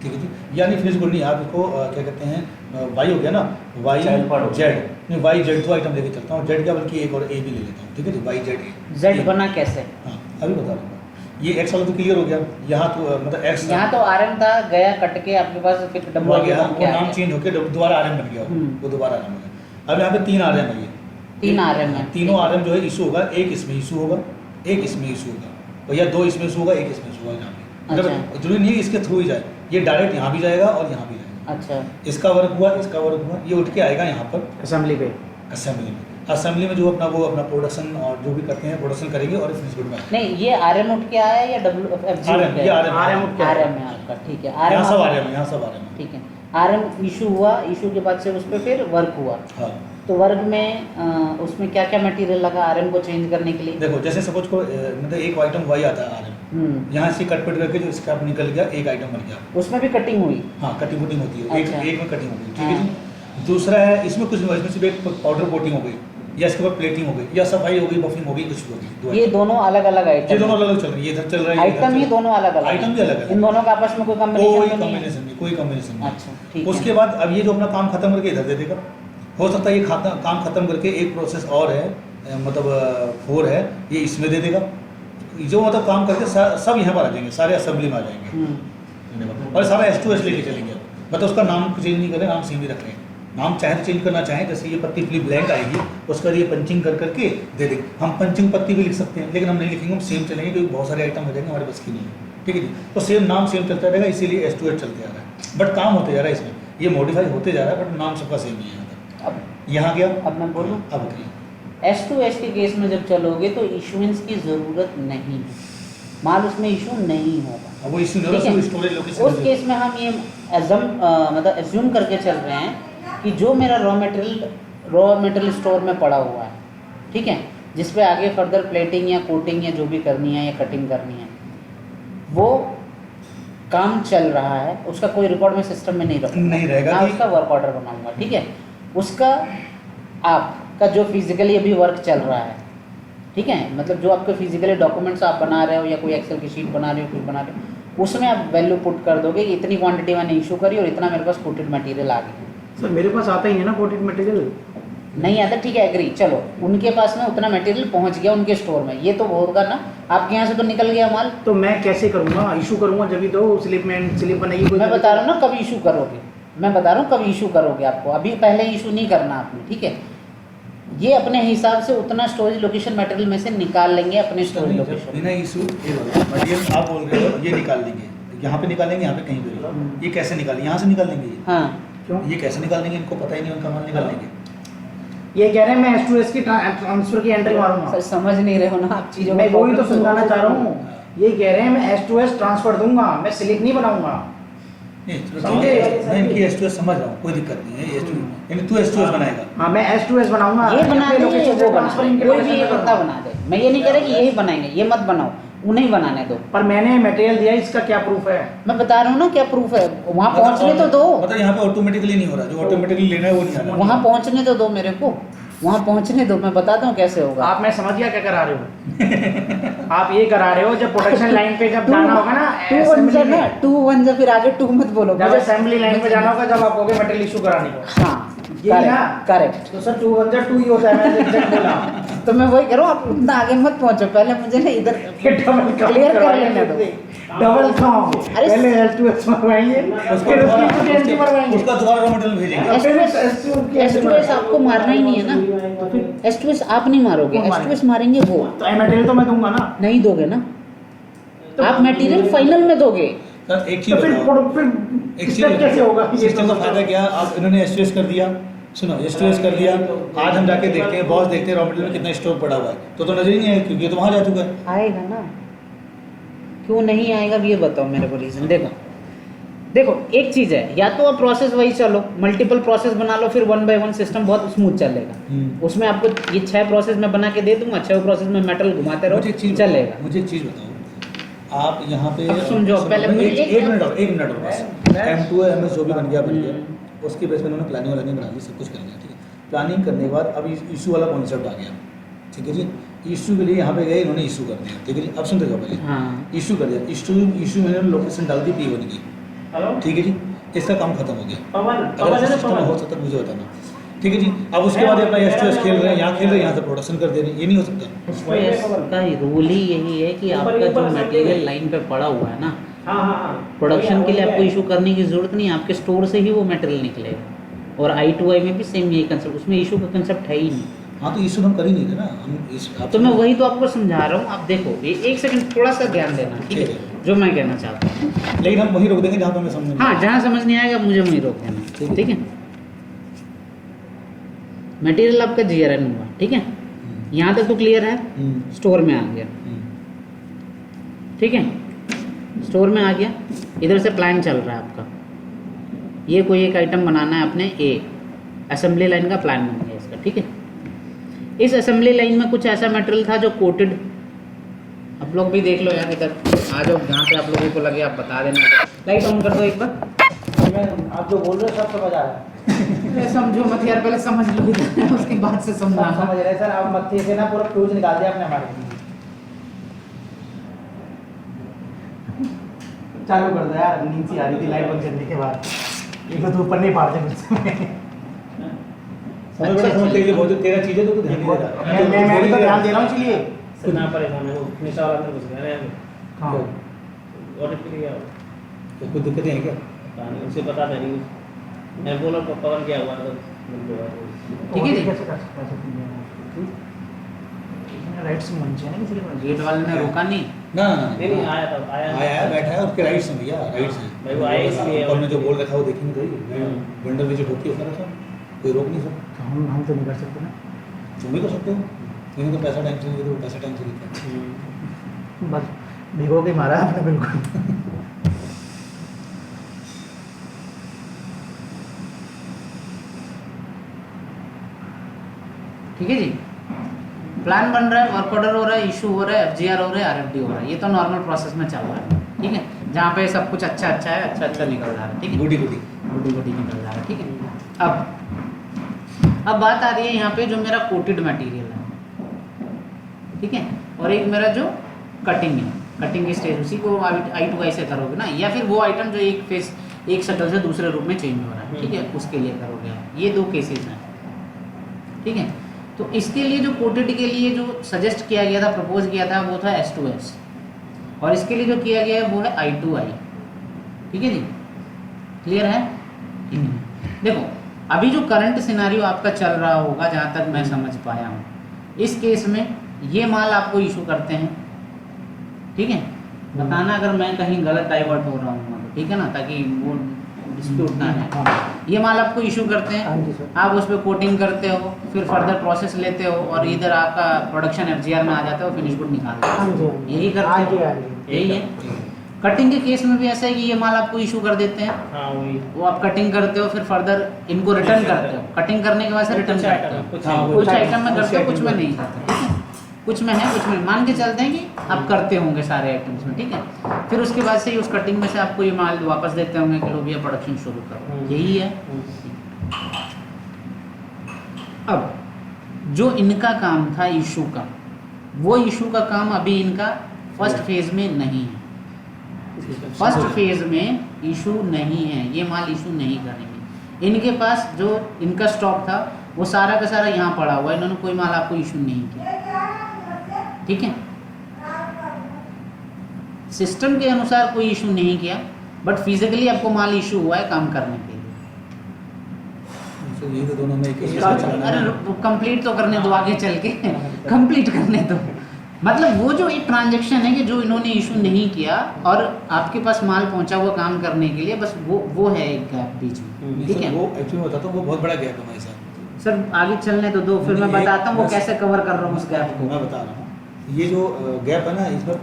ठीक है जी, यानी फिनिश गुड नहीं, आप इसको क्या कहते हैं, वाई हो गया ना, वाई Child part हो गया। जेड, नहीं वाई जेड 2 आइटम लेके चलता हूँ, जेड क्या बल्कि एक और ए भी ले लेता हूँ, ठीक है जी, वाई जेड ए। जेड बना कैसे? हाँ, अभी बता रहा हूँ। ये एक्स वाला तो क्लियर हो गया, यहाँ तो मतलब एक्स यहाँ तो RM था, गया कट के आपके पास, फिर वो आ गया, WIP वो नाम चेंज होकर दोबारा RM बन गया, वो दोबारा RM हो गया। अब यहाँ पे 3 RM है, ये 3 RM है, तीनों RM जो है इशू होगा, एक इसमें इशू होगा, एक इसमें इशू होगा, और या 2 इसमें इशू होगा, एक इसमें इशू होगा। यहाँ पे मतलब अच्छा। जरूरी नहीं है इसके थ्रू ही जाए, ये डायरेक्ट यहाँ भी जाएगा और यहाँ भी जाएगा। अच्छा इसका वर्क हुआ, इसका वर्क हुआ, ये उठ के आएगा यहाँ पर असेंबली पे। असेंबली में। असेंबली में जो अपना प्रोडक्शन और जो भी करते हैं प्रोडक्शन करेंगे और फिनिश गुड में आएगा। नहीं, ये आरएम उठ के आया या WFG RM, ये RM आरएम है आपका, ठीक है। यहाँ सब आ RM रहे हैं, यहाँ सब आ रहे हैं। ठीक है। आरएम इशू हुआ, इशू के बाद से उस पर फिर वर्क हुआ। हाँ तो वर्क में उसमें क्या क्या मटेरियल लगा आरएम को चेंज करने के लिए? देखो, जैसे सपोज को मतलब एक आइटम वाई आता है RM, यहाँ से कट पिट करके जो स्क्रैप निकल गया, एक आइटम बन गया। उसमें भी कटिंग हुई? हाँ, कटिंग वुटिंग होती है, अच्छा। एक में कटिंग होगी, ठीक है जी। दूसरा है इसमें कुछ नहीं, इसमें सिर्फ एक पाउडर कोटिंग हो गई, या इसके बाद प्लेटिंग हो गई, या सफाई हो गई, बफिंग हो गई, कुछ भी हो गई। ये दोनों अलग अलग ये आइटम दोनों अलग अलग चल रही है, ये इधर चल रहा है, आइटम ही दोनों अलग अलग आइटम भी अलग अलग, इन दोनों का आपस में कोई कोई कॉम्बिनेशन नहीं है? कॉम्बिनेशन नहीं, कोई कॉम्बिनेशन नहीं। अच्छा ठीक है। उसके बाद अब ये जो अपना काम खत्म करके इधर दे देगा। हो सकता है ये काम खत्म करके एक प्रोसेस और है, मतलब 4 है, ये इसमें दे देगा। जो मतलब काम करके सब यहाँ पर आ जाएंगे, सारे असेंबली में आ जाएंगे और सारा S2S लेके चलेंगे। मतलब उसका नाम चेंज नहीं करें, नाम सेम ही रख रहे हैं। नाम चाहे तो चेंज करना चाहें, जैसे ये पत्ती पूरी ब्लैंक आएगी, उसका ये पंचिंग कर करके दे देंगे। हम पंचिंग पत्ती भी लिख सकते हैं, लेकिन हम नहीं लिखेंगे, हम सेम चलेंगे, क्योंकि बहुत सारे आइटम हो जाएंगे, हमारे बस की नहीं है, ठीक है जी। तो सेम नाम सेम चलता रहेगा, इसीलिए S2S चलते आ रहा है। बट काम होते जा रहा है इसमें, ये मॉडिफाई होते जा रहा है, बट नाम सबका सेम ही है। अब यहाँ गया, अब मैं बोलूँ, अब बताइए। S2S के केस में जब चलोगे तो इशुएंस की ज़रूरत नहीं है, माल उसमें इशू नहीं होगा। अब वो इश्यू ठीक है। स्टोरेज लोकेशन, उस केस में हम ये मतलब एज्यूम करके चल रहे हैं कि जो मेरा रॉ मटेरियल स्टोर में पड़ा हुआ है, ठीक है, जिस पे आगे फर्दर प्लेटिंग या कोटिंग या जो भी करनी है या कटिंग करनी है, वो काम चल रहा है, उसका कोई रिकॉर्ड में सिस्टम में नहीं रहेगा ना कि- उसका वर्क ऑर्डर बनाऊंगा, ठीक है। उसका आपका जो फिजिकली अभी वर्क चल रहा है, ठीक है, मतलब जो आपके फिजिकली डॉक्यूमेंट्स आप बना रहे हो या कोई एक्सेल की शीट बना रहे हो, कुछ बना रहे हो, उसमें आप वैल्यू पुट कर दोगे कि इतनी क्वांटिटी मैंने इशू करी और इतना मेरे पास कोटेड मटेरियल आ गया। सर मेरे पास आता ही है ना कोटेड मटेरियल। नहीं आता, ठीक है, एग्री, चलो उनके पास में उतना मटेरियल पहुंच गया उनके स्टोर में, ये तो होगा ना, आपके यहाँ से तो निकल गया माल। तो मैं कैसे करूँगा? इशू करूँगा जब भी तो स्लिप बनेगी कोई। मैं बता रहा हूँ ना कब इशू करोगे, मैं बता रहा हूँ कब इशू करोगे आपको, अभी पहले इशू नहीं करना आपने, ठीक है। ये अपने हिसाब से उतना स्टोरेज लोकेशन मटेरियल में से निकाल लेंगे अपने स्टोरेज लोकेशन। बिना इशू मटेरियल आप बोल रहे हो, ये निकाल लेंगे, यहाँ पे निकालेंगे, यहाँ पे कहीं पे, ये कैसे निकालेंगे? यहाँ से निकाल लेंगे। हाँ, क्यों? ये कैसे निकाल लेंगे? इनको पता ही नहीं, उनका माल निकाल लेंगे। ये कह रहे हैं मैं S2S की ट्रांसफर की एंट्री मारूंगा। सर समझ नहीं रहे हो ना आप चीज़ों मैं को। वही तो समझाना चाह रहा हूँ। ये कह रहे हैं मैं S2S ट्रांसफर दूंगा, मैं स्लिप नहीं बनाऊंगा। नहीं, चलो समझे? ठीक है, मैं इनकी S2S समझ रहा हूँ, कोई दिक्कत नहीं है। यानी तू S2S बनाएगा। हाँ मैं S2S बनाऊंगा। ये बना अपने दे, location से वो बना transfer दे, इनके कोई location भी पे एक बंदा करूंगा। बना दे। मैं ये नहीं कह रहा कि यही बनाएंगे, ये मत बनाओ, उन्हें बनाने दो। पर मैंने मटेरियल दिया, इसका क्या प्रूफ है? मैं बता रहा हूँ ना क्या प्रूफ है, वहाँ पहुँचने तो दो, मतलब यहाँ पे ऑटोमेटिकली नहीं हो रहा, जो ऑटोमेटिकली लेना है वो नहीं आ रहा। वहाँ पहुँचने तो दो मेरे को, वहाँ पहुँचने दो, मैं बताता हूँ कैसे होगा। आप मैं समझ गया क्या करा रहे हो। आप ये करा रहे हो जब प्रोडक्शन लाइन पे जब जाना होगा ना, assembly में, 2 फिर आगे 2 मत बोलो, जब असेंबली लाइन पे जाना होगा, जब आप कहोगे मटेरियल इशू कराने को। हाँ यही ना? करेक्ट। तो सर 2 ही होता है, मैंने एग्जैक्ट बोला। तो मैं वही कह रहा हूँ, आप उतना आगे मत पहुँचो, पहले मुझे ना इधर क्लियर कर लेने दो। डबल काम। अरे पहले S2S मंगवाएंगे, फिर उसकी कुछ एंट्री मरवाएंगे। उसका दोबारा रॉ मटेरियल भेजेंगे। S2S आपको मारना ही नहीं है ना, S2S आप नहीं मारोगे, कौन मारेगा? S2S मारेंगे वो। तो मटेरियल तो मैं दूंगा ना। नहीं दोगे ना, तो आप मटेरियल फाइनल में दोगे। सर एक चीज तो बताओ, फिर एक चीज step कैसे होगा? ये सिस्टम का तो फायदा क्या? आप इन्होंने S2S कर दिया, सुनो S2S कर दिया, आज हम जाके देखते हैं, बॉस देखते हैं रॉ मटेरियल में कितना स्टॉक पड़ा हुआ है, तो नजर ही नहीं आएगा, क्योंकि ये तो वहाँ जा चुका है। आएगा ना, क्यों नहीं आएगा ये बताओ मेरे को रीजन। देखो एक चीज़ है, या तो आप प्रोसेस वही चलो, मल्टीपल प्रोसेस बना लो, फिर 1 by 1 सिस्टम बहुत स्मूथ चलेगा। उसमें आपको ये 6 प्रोसेस में बना के दे दूंगा, 6 प्रोसेस में मेटल घुमाते मुझे एक रहो, चीज चलेगा। मुझे एक चीज बताओ, आप यहाँ पे अब समझो, पहले मुझे एक मिनट और बस। M2 MS जो भी बन गया उसके बेस पे उन्होंने प्लानिंग वाली बना ली, सब कुछ कर लिया, ठीक है। प्लानिंग करने के बाद अब इशू वाला कॉन्सेप्ट आ गया, ठीक है जी। इशू के लिए यहाँ पे गए, इन्होंने इशू कर दिया, ठीक है जी। अब सुनते जाओ पहले, हाँ इशू कर दिया, इशू में इन्होंने लोकेशन डाल दी P1 की, हेलो ठीक है जी। इसका काम खत्म हो गया। पवन अगर पवन है ना सिस्टम हो पवन सकता है मुझे बताना, ठीक है जी। अब उसके बाद अपना S2S खेल रहे हैं, यहाँ खेल रहे हैं, यहाँ से प्रोडक्शन कर दे रहे हैं, ये नहीं हो सकता। उसका रूल ही यही है कि आपका जो मटेरियल लाइन पे पड़ा हुआ है ना, हाँ हाँ हाँ प्रोडक्शन के लिए आपको इशू करने की जरूरत नहीं है, आपके स्टोर से ही वो मटेरियल निकलेगा। और I2I में भी सेम यही कंसेप्ट, उसमें इशू का कंसेप्ट है ही नहीं। हाँ तो इशू हम कर ही नहीं रहे ना, हम इस तो मैं वही तो आपको समझा रहा हूँ। आप देखो, एक सेकंड थोड़ा सा ध्यान देना, ठीक है। जो मैं कहना चाहता हूँ। लेकिन हम वहीं रोक देंगे जहाँ पे हमें समझ में हाँ, जहाँ समझ नहीं आएगा मुझे वहीं रोक देना, ठीक है। मटेरियल आपका GRN हुआ, ठीक है, यहाँ तक तो क्लियर है। स्टोर में आ गया, ठीक है, स्टोर में आ गया, इधर से प्लान चल रहा है आपका, ये कोई एक आइटम बनाना है अपने ए, असेंबली लाइन का प्लान बन गया इसका, ठीक है। इस असेंबली लाइन में कुछ ऐसा मटेरियल था जो कोटेड, आप लोग भी देख लो यार, इधर आ जाओ, जहाँ पे आप लोगों को लगे आप बता देना। लाइट ऑन कर दो एक बार। मैं आप जो बोल रहे हो सब समझ आ रहा है। अरे समझो मत यार, पहले समझ लो इधर, उसके बाद से आप समझा। समझ रहे हैं सर, आप मत्थे से ना पूरा फ्यूज निकाल दिया आपने हमारे। चालू कर दो यार, नींद सी आ रही थी लाइट बंद करने के बाद। एक तो ऊपर नहीं पाड़ते मुझसे। समझ बड़ा समझ के लिए बहुत तेरा चीज़ें तो ध्यान नहीं देता। मैं तो ध्यान दे रहा हूँ इसलिए। सर ना परेशान है वो निशा वाला अंदर घुस गया है हाँ ऑडिट के लिए तो कोई दिक्कतें हैं क्या? उसे पता था नहीं, मैं बोला पवन क्या हुआ तो ठीक है जी। कैसे कर सकते हैं? राइट्स में होनी चाहिए ना किसी के। गेट वाले ने रोका नहीं। ना नहीं नहीं आया था, आया है, बैठा है, उसके राइट्स हैं भैया, राइट्स हैं भाई वो आया इसलिए ऊपर में जो बोल रखा है वो देखेंगे तो बंडल विजिट होती है सारा, कोई रोक नहीं सकता। हम तो नहीं कर सकते ना। तुम भी कर सकते हो, लेकिन तो पैसा टाइम से नहीं देते, वो पैसा टाइम से देते हैं। बस भिगो के मारा आपने बिल्कुल। ठीक है जी, प्लान बन रहा है, वर्क ऑर्डर हो रहा है, इशू हो रहा है, FGR हो रहा है, RFD हो रहा है, ये तो नॉर्मल प्रोसेस में चल रहा है, ठीक है, जहाँ पे सब कुछ अच्छा अच्छा है, अच्छा अच्छा निकल रहा है, ठीक है, गुडी गुडी गुडी गुडी निकल रहा है, ठीक है। अब बात आ रही है यहाँ पे जो मेरा कोटेड मटेरियल है, ठीक है, और एक मेरा जो कटिंग है, कटिंग की स्टेज उसी को आई टू आई से करोगे ना, या फिर वो आइटम जो एक फेस एक शक्ल से दूसरे रूप में चेंज हो रहा है, ठीक है, उसके लिए करोगे आप। ये दो केसेस हैं, ठीक है। तो इसके लिए जो कोटेड के लिए जो सजेस्ट किया गया था, प्रपोज किया था, वो था S2S, और इसके लिए जो किया गया है वो है I2I, ठीक है जी, क्लियर है? ठीक है। देखो अभी जो करंट सिनारियो आपका चल रहा होगा, जहाँ तक मैं समझ पाया हूँ, इस केस में ये माल आपको इशू करते हैं, ठीक है, बताना अगर मैं कहीं गलत डाइवर्ट हो रहा हूँ, ठीक है ना, ताकि वो डिस्प्यूट ना है। ये माल आपको इशू करते हाँ जी हैं, सर। आप उस पर कोटिंग करते हो, फिर फर्दर प्रोसेस लेते हो, और इधर आपका प्रोडक्शन FGR में आ जाता है और फिनिश गुड निकालते हाँ हो, जी यही करते हाँ जी हो, हाँ जी। यही है। कटिंग के केस में भी ऐसा है कि ये माल आपको इशू कर देते हैं, हाँ वही वो आप कटिंग करते हो, फिर फर्दर इनको रिटर्न करते हो, कटिंग करने के बाद से रिटर्न कुछ करते आइटम हो, कुछ हाँ, कुछ कुछ आइटम में करते हो, item कुछ में में। नहीं करते, ठीक है, कुछ में है, कुछ में मान के चलते हैं कि आप करते होंगे सारे आइटम्स में, ठीक है। फिर उसके बाद से ही उस कटिंग में से आपको ये माल वापस देते होंगे कि लो भैया प्रोडक्शन शुरू करो, यही है। अब जो इनका काम था इशू का, वो इशू का काम अभी इनका फर्स्ट फेज में नहीं है, फर्स्ट फेज में इशू नहीं है, ये माल इशू नहीं करेंगे। इनके पास जो इनका स्टॉक था वो सारा का सारा यहाँ पड़ा हुआ है, इन्होंने कोई माल आपको इशू नहीं किया, ठीक है, सिस्टम के अनुसार कोई इशू नहीं किया, बट फिजिकली आपको माल इशू हुआ है काम करने के लिए। तो ये तो दोनों में एक ही इसका- चलना है। अरे कंप्लीट तो करने दो, आगे चल के कंप्लीट करने दो। मतलब वो जो एक ट्रांजैक्शन है कि जो इन्होंने इशू नहीं किया और आपके पास माल पहुंचा हुआ काम करने के लिए, बस वो है एक गैप बीच में, ठीक सर, है। वो एक्चुअली मैं बताता हूँ, वो बहुत बड़ा गैप है हमारे साथ। सर आगे चलने तो दो, फिर मैं ये- बताता हूँ वो बस- कैसे कवर कर रहा हूँ उस गैप को। मैं बता रहा हूँ, ये जो गैप है ना, इसमें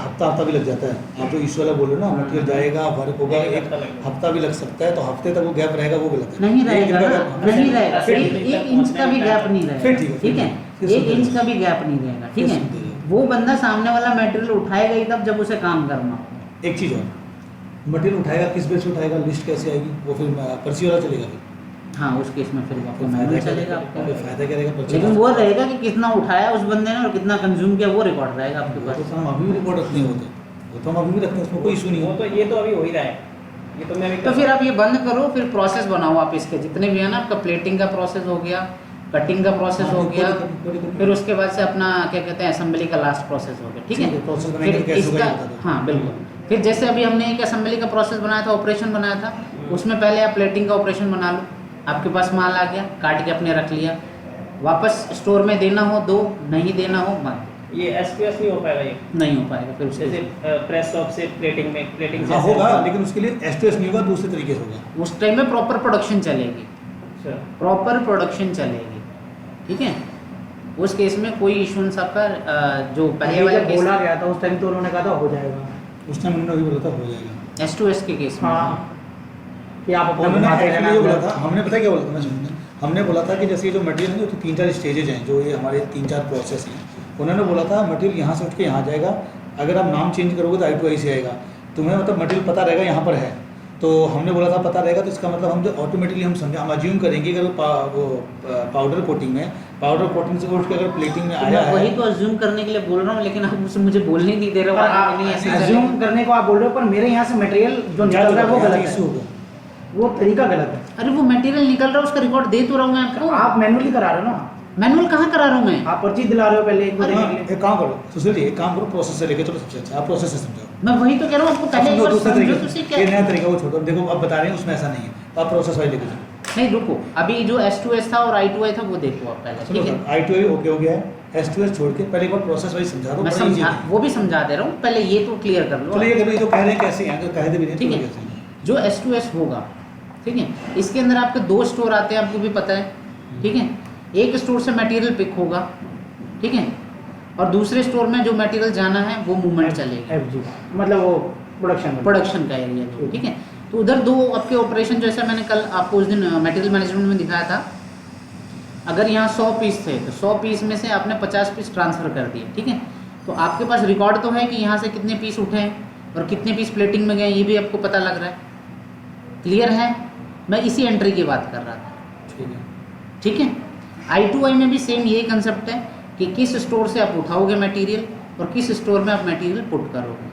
हफ्ता भी लग जाता है। आप जो इशू वाला बोल रहे हो ना, मटेरियल जाएगा, वर्क होगा, एक हफ्ता भी लग सकता है, तो हफ्ते तक वो गैप रहेगा, वो गलत है। नहीं एक रहेगा दिन का ना, gap- नहीं रहेगा, फिर एक इंच का भी गैप नहीं फिर रहेगा, ठीक है, ठीक है, फिर एक सुधर इंच जाएगा। का भी गैप नहीं रहेगा, ठीक फिर है। सुधर जाएगा। वो बंदा सामने वाला मटेरियल उठाएगा ही तब जब उसे काम करना होगा। एक चीज़ और, मटेरियल उठाएगा, किस बेस पे उठाएगा, लिस्ट कैसे आएगी, वो फिर पर्ची वाला चलेगा फिर। हाँ उस केस में फिर आपको कोई मैनुअल फायदा क्या चलेगा रहेगा? आपका, कोई फायदा क्या रहेगा पर्ची लेकिन वाला? वो रहेगा कि कितना उठाया उस बंदे ने और कितना कंज्यूम किया, वो रिकॉर्ड रहेगा आपके वो पास। तो हम अभी भी रिकॉर्ड रखते हैं, वो तो हम अभी भी रखते हैं, उसमें कोई इशू नहीं वो है। तो ये तो अभी हो ही रहा है, ये तो मैं अभी तो फिर आप ये बंद करो, फिर प्रोसेस बनाओ आप इसके जितने भी है ना, आपका प्लेटिंग का प्रोसेस हो गया, कटिंग का प्रोसेस हाँ, हो कोई गया, दिक्कत नहीं। फिर उसके बाद से अपना क्या कहते हैं असेंबली का लास्ट प्रोसेस हो गया, ठीक ठीक है, है। process बनाएंगे फिर तो कैसे होगा इसका ये बता दो। हाँ बिल्कुल, फिर जैसे अभी हमने एक असेंबली का प्रोसेस बनाया था, ऑपरेशन बनाया था, उसमें पहले आप प्लेटिंग का ऑपरेशन बना लो, आपके पास माल आ गया, काट के अपने रख लिया, वापस स्टोर में देना हो दो, नहीं देना हो मत, ये एसपीएस नहीं हो पाएगा ये, नहीं हो पाएगा फिर उससे। जैसे प्रेस टॉप से प्लेटिंग से हाँ ऐसे होगा, लेकिन उसके लिए एस्टेस नहीं होगा, दूसरे तरीके से होगा। उस टाइम में प्रॉपर प्रोडक्शन चलेगी, अच्छा प्रॉपर प्रोडक्शन चलेगी, ठीक है। उस केस में कोई इशूंस आपका जो पहले ये वाला जब केस बोला गया था उस टाइम तो उन्होंने कहा था हो जाएगा। उस टाइम उन्होंने वही बोला था हो जाएगा। S2S के केस में, हाँ कि आप अपना उन्होंने घुमाते actually रहना। ये बोला था, हमने पता क्या बोला था, मैं सुनना, हमने बोला था कि जैसे ये जो मटेरियल है, जो 3-4 स्टेजेज हैं, जो ये हमारे 3-4 प्रोसेस हैं, उन्होंने बोला था मटेरियल यहाँ से उठ के यहाँ जाएगा, अगर आप नाम चेंज करोगे तो I2I से आएगा, तुम्हें मतलब मटेरियल पता रहेगा यहाँ पर है। तो हमने बोला था पता रहेगा, तो इसका मतलब हम जो ऑटोमेटिकली हम समझे, हम अज्यूम करेंगे कि अगर वो पाउडर कोटिंग में, पाउडर कोटिंग से उठ के अगर प्लेटिंग में तो आया मैं वही है, तो अज्यूम करने के लिए बोल रहा हूँ, लेकिन आप उससे मुझे बोलने नहीं दे रहे हो। आगे नहीं ऐसे चलेगा। अज्यूम करने को आप बोल रहे हो, पर मेरे यहाँ से मटेरियल जो निकल रहा है वो गलत इशू है, होगा। वो तरीका गलत है। अरे वो मटेरियल निकल रहा है, उसका रिकॉर्ड दे तो रहा हूँ मैं आपको। आप मैनुअली करा रहे हो ना, मैनुअल कहाँ करा रहा हूँ मैं? आप पर्ची दिला रहे हो पहले एक दो अरे दिन हाँ, के लिए। एक काम करो सुशील जी, एक काम करो, प्रोसेस से लेके चलो सबसे अच्छा, आप प्रोसेस से समझाओ। मैं वही तो कह रहा हूँ आपको, पहले एक समझो बार दूसरे समझो तरीके तो सही से, क्या। ये नया तरीका वो छोड़ो, अब देखो अब बता रहे हैं उसमें ऐसा नहीं है, तो आप प्रोसेस वाइज लेके चलो। नहीं रुको, अभी जो S2S था और I2I था वो देखो आप पहले, ठीक है। I2I ओके हो गया है, S2S छोड़ के पहले एक बार प्रोसेस वाइज समझा दो। मैं बड़ा easy समझा, है। वो भी समझा दे रहा हूँ, पहले ये तो क्लियर कर लो। चलो ये करो, ये तो कह रहे हैं कैसे हैं, तो कह दे भी नहीं, ठीक तो है, कैसे हैं। जो S2S होगा, ठीक है, इसके अंदर आपके 2 स्टोर आते हैं, आपको भी पता है, ठीक है। एक स्टोर से मटेरियल पिक होगा, ठीक है, और दूसरे स्टोर में जो मटेरियल जाना है वो मूवमेंट चलेगी, FG मतलब वो प्रोडक्शन प्रोडक्शन का एरिया जो, ठीक है। तो उधर 2 आपके ऑपरेशन, जैसे मैंने कल आपको उस दिन मटेरियल मैनेजमेंट में दिखाया था, अगर यहाँ 100 पीस थे तो 100 पीस में से आपने 50 पीस ट्रांसफ़र कर दिए, ठीक है। तो आपके पास रिकॉर्ड तो है कि यहाँ से कितने पीस उठे हैं और कितने पीस प्लेटिंग में गए, ये भी आपको पता लग रहा है, क्लियर है। मैं इसी एंट्री की बात कर रहा था, ठीक है, ठीक है। I2I में भी सेम यही कंसेप्ट है कि किस स्टोर से आप उठाओगे मटेरियल और किस स्टोर में आप मटेरियल पुट करोगे,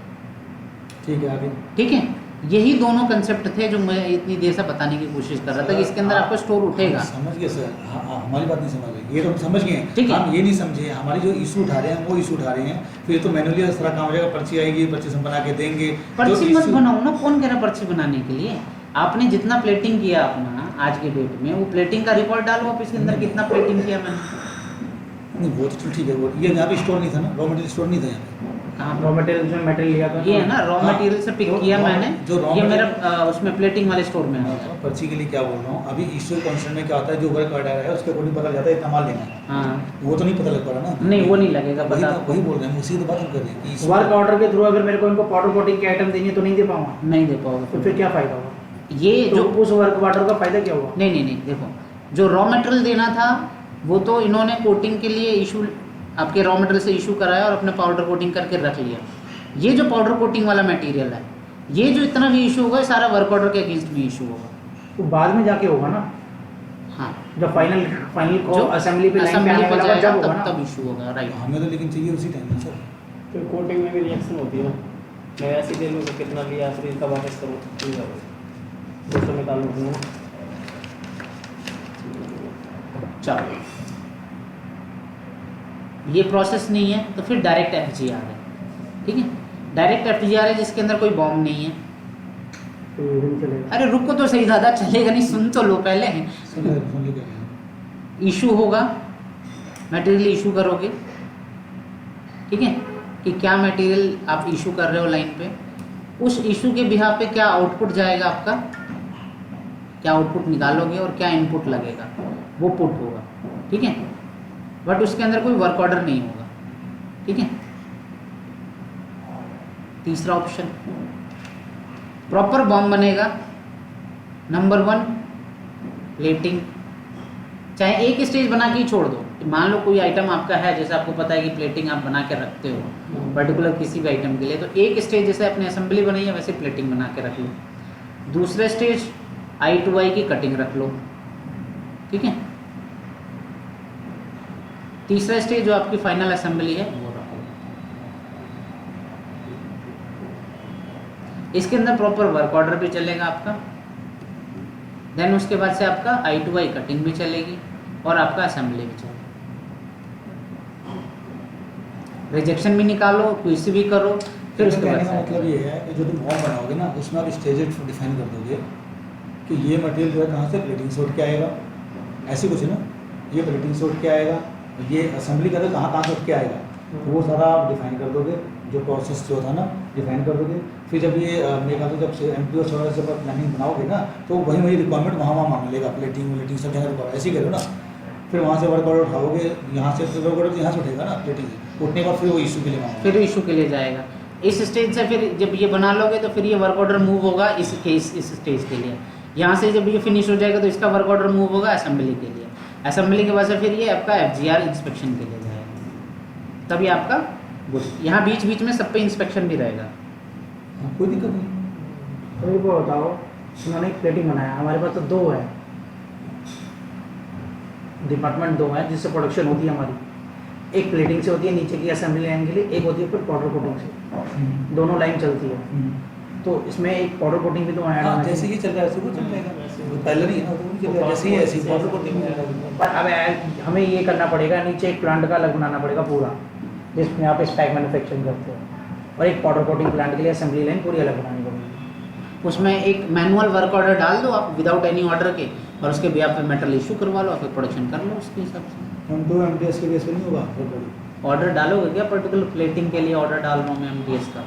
ठीक है आगे। ठीक है। यही दोनों कंसेप्ट थे जो मैं इतनी देर से बताने की कोशिश कर रहा था कि इसके अंदर आपको स्टोर उठेगा। समझ गए सर, हाँ हाँ, हमारी बात नहीं समझ रहे, ये तो हम समझ गए हैं, ठीक है। हम ये नहीं समझे हमारी जो इशू उठा रहे हैं वो इशू उठा रहे हैं, फिर तो मैनुअली इस तरह काम हो जाएगा, पर्ची आएगी, पर्ची हम बना के देंगे। पर्ची मत बनाओ ना, कौन कह रहा पर्ची बनाने के लिए? आपने जितना प्लेटिंग किया अपना आज के डेट में, वो प्लेटिंग का रिकॉर्ड डालो आप इसके अंदर, कितना प्लेटिंग किया मैंने। नहीं वो तो ठीक है, वो ये यहाँ पे स्टोर नहीं था ना, रॉ मटेरियल स्टोर नहीं था यहाँ पे। कहाँ रॉ मटेरियल जो मटेरियल लिया था ये है ना, रॉ हाँ, मटेरियल से पिक तो किया raw- मैंने, जो raw ये मेरा material- उसमें प्लेटिंग वाले स्टोर में है। पर्ची के लिए क्या बोल रहा हूँ, अभी इशू कॉन्सेप्ट में क्या होता है, जो वर्क ऑर्डर है उसके अकॉर्डिंग पता जाता है इतना माल लेना है, हाँ, वो तो नहीं पता लग पा रहा ना। नहीं वो नहीं लगेगा वही पता तो आपको। वही बोल रहे हैं, उसी की तो बात हम कर रहे हैं कि issue- वर्क ऑर्डर के थ्रू अगर मेरे को इनको पाउडर कोटिंग की आइटम देनी है तो नहीं दे पाऊंगा, नहीं दे तो पाओगे फिर क्या फायदा होगा? ये तो जो उस वर्क ऑर्डर का फायदा क्या हुआ? नहीं नहीं नहीं, देखो जो रॉ मटेरियल देना था वो तो इन्होंने कोटिंग के लिए इशू, आपके रॉ मटेरियल से इशू कराया और अपने पाउडर कोटिंग करके रख लिया। ये जो पाउडर कोटिंग वाला मटेरियल है, ये जो इतना भी इशू होगा, सारा वर्क ऑर्डर के अगेंस्ट में इशू होगा। तो बाद में जाके होगा ना, हाँ, जब फाइनल को असेंबली पे लाइन पे असेंबली आने पे वाला जाएगा जब होगा तब ना। तब इशू होगा, राइट। हमें तो लेकिन चाहिए उसी टाइम में सर। फिर कोटिंग में भी रिएक्शन होती है ना, मैं ऐसे दे लूँ तो कितना लिया फिर इसका वापस करूँ, दोस्तों में ताल्लुक नहीं है। चलो, ये प्रोसेस नहीं है तो फिर डायरेक्ट FGR है, ठीक है। डायरेक्ट FGR है जिसके अंदर कोई बॉम्ब नहीं है। तो ये भी चलेगा। अरे रुको तो सही दादा, चलेगा नहीं, सुन तो लो पहले। सर हेडफोन लेकर आए हैं। इशू होगा, मटेरियल इशू करोगे, ठीक है, कि क्या मटेरियल आप इशू कर रहे हो लाइन पे, उस इशू के बिहाफ पे क्या आउटपुट जाएगा आपका, क्या आउटपुट निकालोगे और क्या इनपुट लगेगा, वो पुट होगा, ठीक है। बट उसके अंदर कोई वर्क ऑर्डर नहीं होगा, ठीक है। तीसरा ऑप्शन, प्रॉपर बॉम्ब बनेगा। नंबर 1 प्लेटिंग, चाहे एक स्टेज बना के ही छोड़ दो। मान लो कोई आइटम आपका है, जैसे आपको पता है कि प्लेटिंग आप बना के रखते हो पर्टिकुलर किसी भी आइटम के लिए, तो एक स्टेज जैसे अपने असेंबली बनाई है वैसे प्लेटिंग बना के रख लो। दूसरे स्टेज I2I की कटिंग रख लो, ठीक है। तीसरा स्टेज जो आपकी फाइनल असेंबली है वो रख लो। इसके अंदर प्रॉपर वर्क ऑर्डर भी चलेगा आपका, देन उसके बाद से आपका I2I कटिंग भी चलेगी और आपका असेंबली भी चलेगी। रिजेक्शन भी निकालो, क्यूसी भी करो, फिर उसके कहने बाद का से मतलब ये है कि जो तुम बॉम्ब बनाओगे ना, उसमें आप स्टेजेस डिफाइन कर दोगे कि ये मटेरियल जो है कहाँ से प्लेटिंग से उठ के आएगा, ऐसे कुछ है ना, ये प्लेटिंग से उठ के आएगा, ये असेंबली का तो कहाँ कहाँ से उठ के आएगा, तो वो सारा आप डिफाइन कर दोगे, जो प्रोसेस जो था ना डिफाइन कर दोगे। फिर जब ये मेरे ख्याल से जब से एम और वगैरह जब आप प्लानिंग बनाओगे ना, तो वही वही रिक्वायरमेंट वहाँ मांग लेगा, प्लेटिंग सब जगह रिक्वायर ऐसे ही करो ना। फिर वहाँ से वर्क ऑर्डर उठाओगे, यहाँ से वर्क ऑर्डर यहाँ से उठेगा ना प्लेटिंग, उठने के बाद फिर वो इशू के लिए मांगोगे। फिर इशू के लिए जाएगा। इस स्टेज से फिर जब ये बना लोगे तो फिर ये वर्क ऑर्डर मूव होगा इस स्टेज के लिए। यहाँ से जब ये फिनिश हो जाएगा तो इसका वर्क ऑर्डर मूव होगा असेंबली के लिए। असेंबली के बाद से फिर ये आपका FGR इंस्पेक्शन के लिए जाएगा, तब ये आपका गुड। यहाँ बीच बीच में सब पे इंस्पेक्शन भी रहेगा। हाँ, कोई दिक्कत नहीं। तो ये वो बताओ, उन्होंने एक प्लेटिंग बनाया, हमारे पास तो 2 है डिपार्टमेंट, 2 है जिससे प्रोडक्शन होती है हमारी। एक प्लेटिंग से होती है नीचे की असेंबली लाइन के लिए, एक होती है फिर पाउडर कोटिंग से, दोनों लाइन चलती है। तो इसमें एक पाउडर कोटिंग भी तो ऐड हाँ, होना जैसे चाहिए। ये चल रहा है ऐसे वो चल जाएगा, पहले नहीं है ना, तो चल रहा है जैसे ही ऐसी पाउडर कोटिंग में। पर अब हमें ये करना पड़ेगा, नीचे एक प्लांट का अलग बनाना पड़ेगा पूरा, जिसमें आप स्पैक मैन्युफैक्चरिंग करते हो, और एक पाउडर कोटिंग प्लांट के लिए असेंबली लाइन पूरी अलग बनानी पड़ेगी। उसमें एक मैनुअल वर्क ऑर्डर डाल दो आप विदाउट एनी ऑर्डर के, और उसके भी आप मेटल इशू करवा लो, फिर प्रोडक्शन कर लो उसके हिसाब से। M2 MTS के बेस पे नहीं होगा। ऑर्डर डालोगे क्या पर्टिकुलर प्लेटिंग के लिए ऑर्डर डाल रहा हूँ मैं MTS का?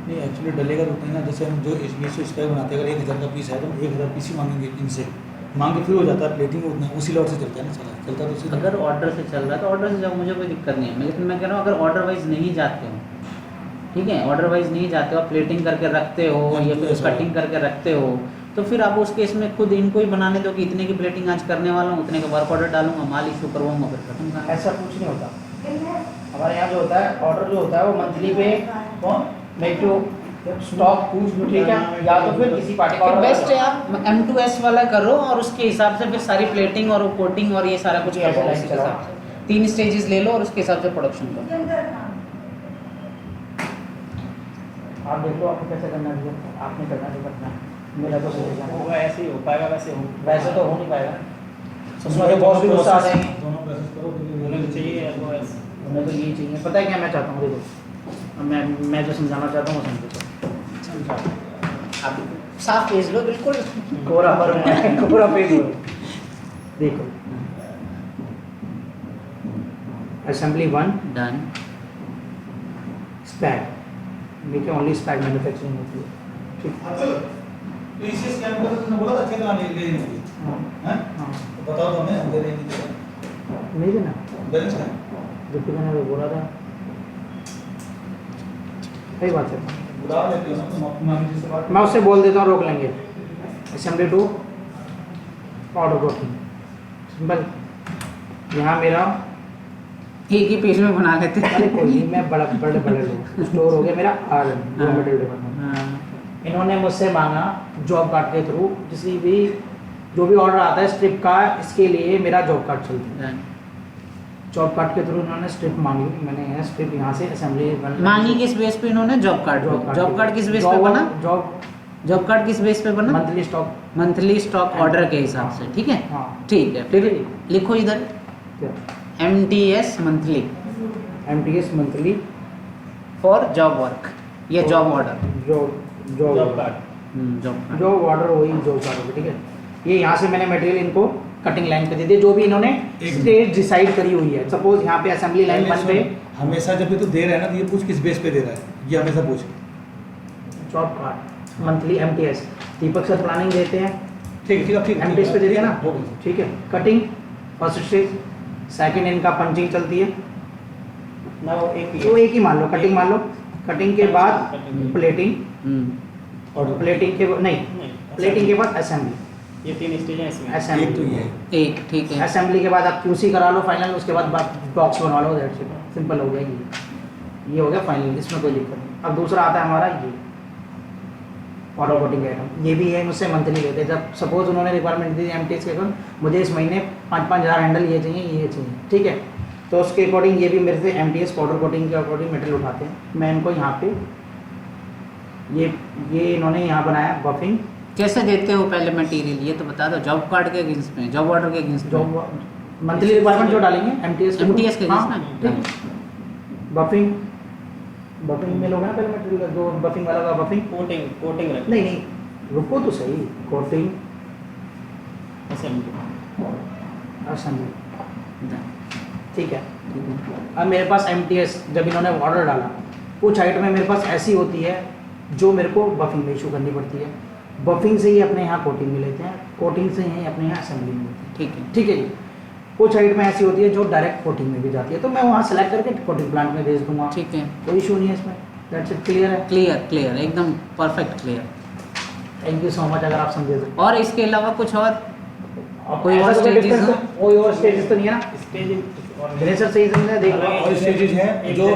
नहीं एक्चुअली डलेगा तो नहीं ना, जैसे हम जो इसमें स्पैक बनाते हैं, अगर 1000 का पीस है तो 1000 पीस ही मांगेंगे इनसे, मांग के फिर हो जाता है प्लेटिंग उतना उसी लॉट से चलता है ना, चलता तो उसी। अगर ऑर्डर से चल रहा है तो ऑर्डर से जाओ, मुझे कोई दिक्कत नहीं है। लेकिन मैं कह रहा हूँ अगर ऑर्डर वाइज नहीं जाते हो, ठीक है, ऑर्डर वाइज नहीं जाते हो, आप प्लेटिंग करके रखते हो या फिर कटिंग करके रखते हो, तो फिर आप उस केस में खुद इनको ही बनाने दो कि इतने की प्लेटिंग आज करने वाला हूँ, उतने का वर्क ऑर्डर डालूंगा, माल इशू करवाऊंगा, फिर खत्म करें। ऐसा कुछ नहीं होता हमारे यहाँ। जो होता है ऑर्डर जो होता है वो मंथली पे मेक टू स्टॉक, ठीक है, या तो फिर किसी पार्टी फिर बेस्ट है आप M2S वाला करो और उसके हिसाब से फिर सारी प्लेटिंग और कोटिंग और ये सारा कुछ ये करवाओ ऐसा उसके चलाओ। हिसाब से। 3 स्टेजेस ले लो और उसके हिसाब से प्रोडक्शन करो। आप देखो आपको कैसे करना है, आपने करना जो करना है, मेरा तो सही है। होगा ऐसे ही हो पाएगा, वैसे हो वैसे तो हो नहीं पाएगा, उसमें तो बहुत भी गुस्सा आ जाएंगे। दोनों प्रोसेस करो, होना भी चाहिए या तो ऐसे। हमें तो यही चाहिए। पता है क्या मैं चाहता हूँ, देखो मैं जो समझाना चाहता हूँ वो समझो। आप साफ भेज लो बिल्कुल। कोरा कोरा पेज लो। देखो असेंबली 1 डन। स्पैक, देखिए ओनली स्पैक मैन्युफैक्चरिंग होती है, ठीक तो इसी स्कैम को तो तुमने बोला था चेक लाने ले नहीं हाँ हैं, हाँ तो बताओ तो हमें, हम दे देंगे नहीं देना, बैलेंस है। जबकि मैंने वो बोला था, सही बात है। बुला लेते हो ना तुम अपनी मैनेजर से बात। मैं उससे बोल देता हूँ रोक लेंगे। Assembly 2 powder coating simple. यहाँ मेरा एक ही पेज में बना लेते हैं। अरे कोई नहीं, मैं बड़े लोग स्टोर हो गया मेरा RM रॉ मटेरियल डिपार्टमेंट। हाँ। इन्होंने मुझसे मांगा जॉब कार्ड के थ्रू, किसी भी जो भी ऑर्डर आता है स्ट्रिप का, इसके लिए मेरा जॉब कार्ड चलता है। डन। जॉब कार्ड के थ्रू इन्होंने स्ट्रिप मांगी, मैंने स्ट्रिप यहाँ से असेंबली मांगी किस बेस पे इन्होंने? Job card. जॉब कार्ड किस बेस पे बना? जॉब कार्ड किस बेस पे बना? Monthly stock. Monthly stock order के हिसाब से, ठीक है। हाँ ठीक है, फिर लिखो इधर MTS monthly MTS monthly for job work, ये job order. Job card. Job card. जो ऑर्डर वही जॉब कार्ड होगी, ठीक है। ये यहाँ से मैंने मटेरियल इनको कटिंग लाइन पे दे दिया, जो भी इन्होंने स्टेज डिसाइड करी हुई है। सपोज यहाँ पे असेंबली लाइन बन पे हमेशा जब भी तो दे रहा है ना, तो ये पूछ किस बेस पे दे रहा है, ये हमेशा पूछ। जॉब कार्ड मंथली MTS दीपक सर प्लानिंग देते हैं, ठीक है ठीक है, MTS पे दे दिया ना, हो गया। ठीक है। कटिंग फर्स्ट स्टेज, सेकंड इनका पंचिंग चलती है, ना वो एक ही तो एक ही मान लो, कटिंग मान लो। कटिंग के बाद प्लेटिंग, और प्लेटिंग के बाद नहीं, प्लेटिंग के बाद असेंबली, ये 3 स्टेज हैं इसमें। एक तो असेंबली ये है। एक, ठीक है। असेंबली के बाद आप QC करा लो फाइनल, उसके बाद बॉक्स बनवा लो, दैट्स इट, सिंपल हो गया ये हो गया फाइनल, इसमें कोई दिक्कत नहीं। अब दूसरा आता है हमारा ये ऑर्डर कोटिंग आइटम, ये भी है मुझसे मंथली लेते हैं। जब सपोज उन्होंने रिक्वायरमेंट दी MTS के अकॉर्डिंग, मुझे इस महीने 5-5 हज़ार हैंडल ये चाहिए, ठीक है, तो उसके अकॉर्डिंग ये भी मेरे से MTS पाउडर कोटिंग के अकॉर्डिंग मटेरियल उठाते हैं। मैं इनको यहाँ पे ये इन्होंने यहाँ बनाया बफिंग। कैसे देते हो पहले मटेरियल ये तो बता दो। जॉब कार्ड के अगेंस्ट में, जॉब ऑर्डर के अगेंस्ट जो में, मंथली रिक्वायरमेंट जो डालेंगे MTS के MTS के हाँ, अगेंस्ट में। ठीक। बफिंग में लोग हैं ना पहले मटेरियल जो बफिंग वाला का बफिंग, कोटिंग रख नहीं रुको तो सही, कोटिंग असेंबली। असेंबली, ठीक है। अब मेरे पास MTS जब इन्होंने ऑर्डर डाला, कुछ आइटम मेरे पास ऐसी होती है जो मेरे को बफिंग में इशू करनी पड़ती है, बफिंग से ही अपने यहाँ कोटिंग में लेते हैं, कोटिंग से ही अपने यहाँ असेंबली में लेते हैं। ठीक है। ठीक है जी। कुछ आइटम ऐसी होती है जो डायरेक्ट कोटिंग में भी जाती है, तो मैं वहाँ सेलेक्ट करके कोटिंग प्लांट में भेज दूंगा, ठीक है। कोई इशू नहीं है इसमें। दैट्स इट, क्लियर है। क्लियर क्लियर एकदम perfect clear. Thank you so much, अगर आप समझे तो। और इसके अलावा कुछ और कोई ऐसा और तो stages difference हैं? तो- कोई और स्टेजेस तो नहीं है ना? स्टेज ग्रेसर सही समझे, देख लो। और स्टेजेस हैं जो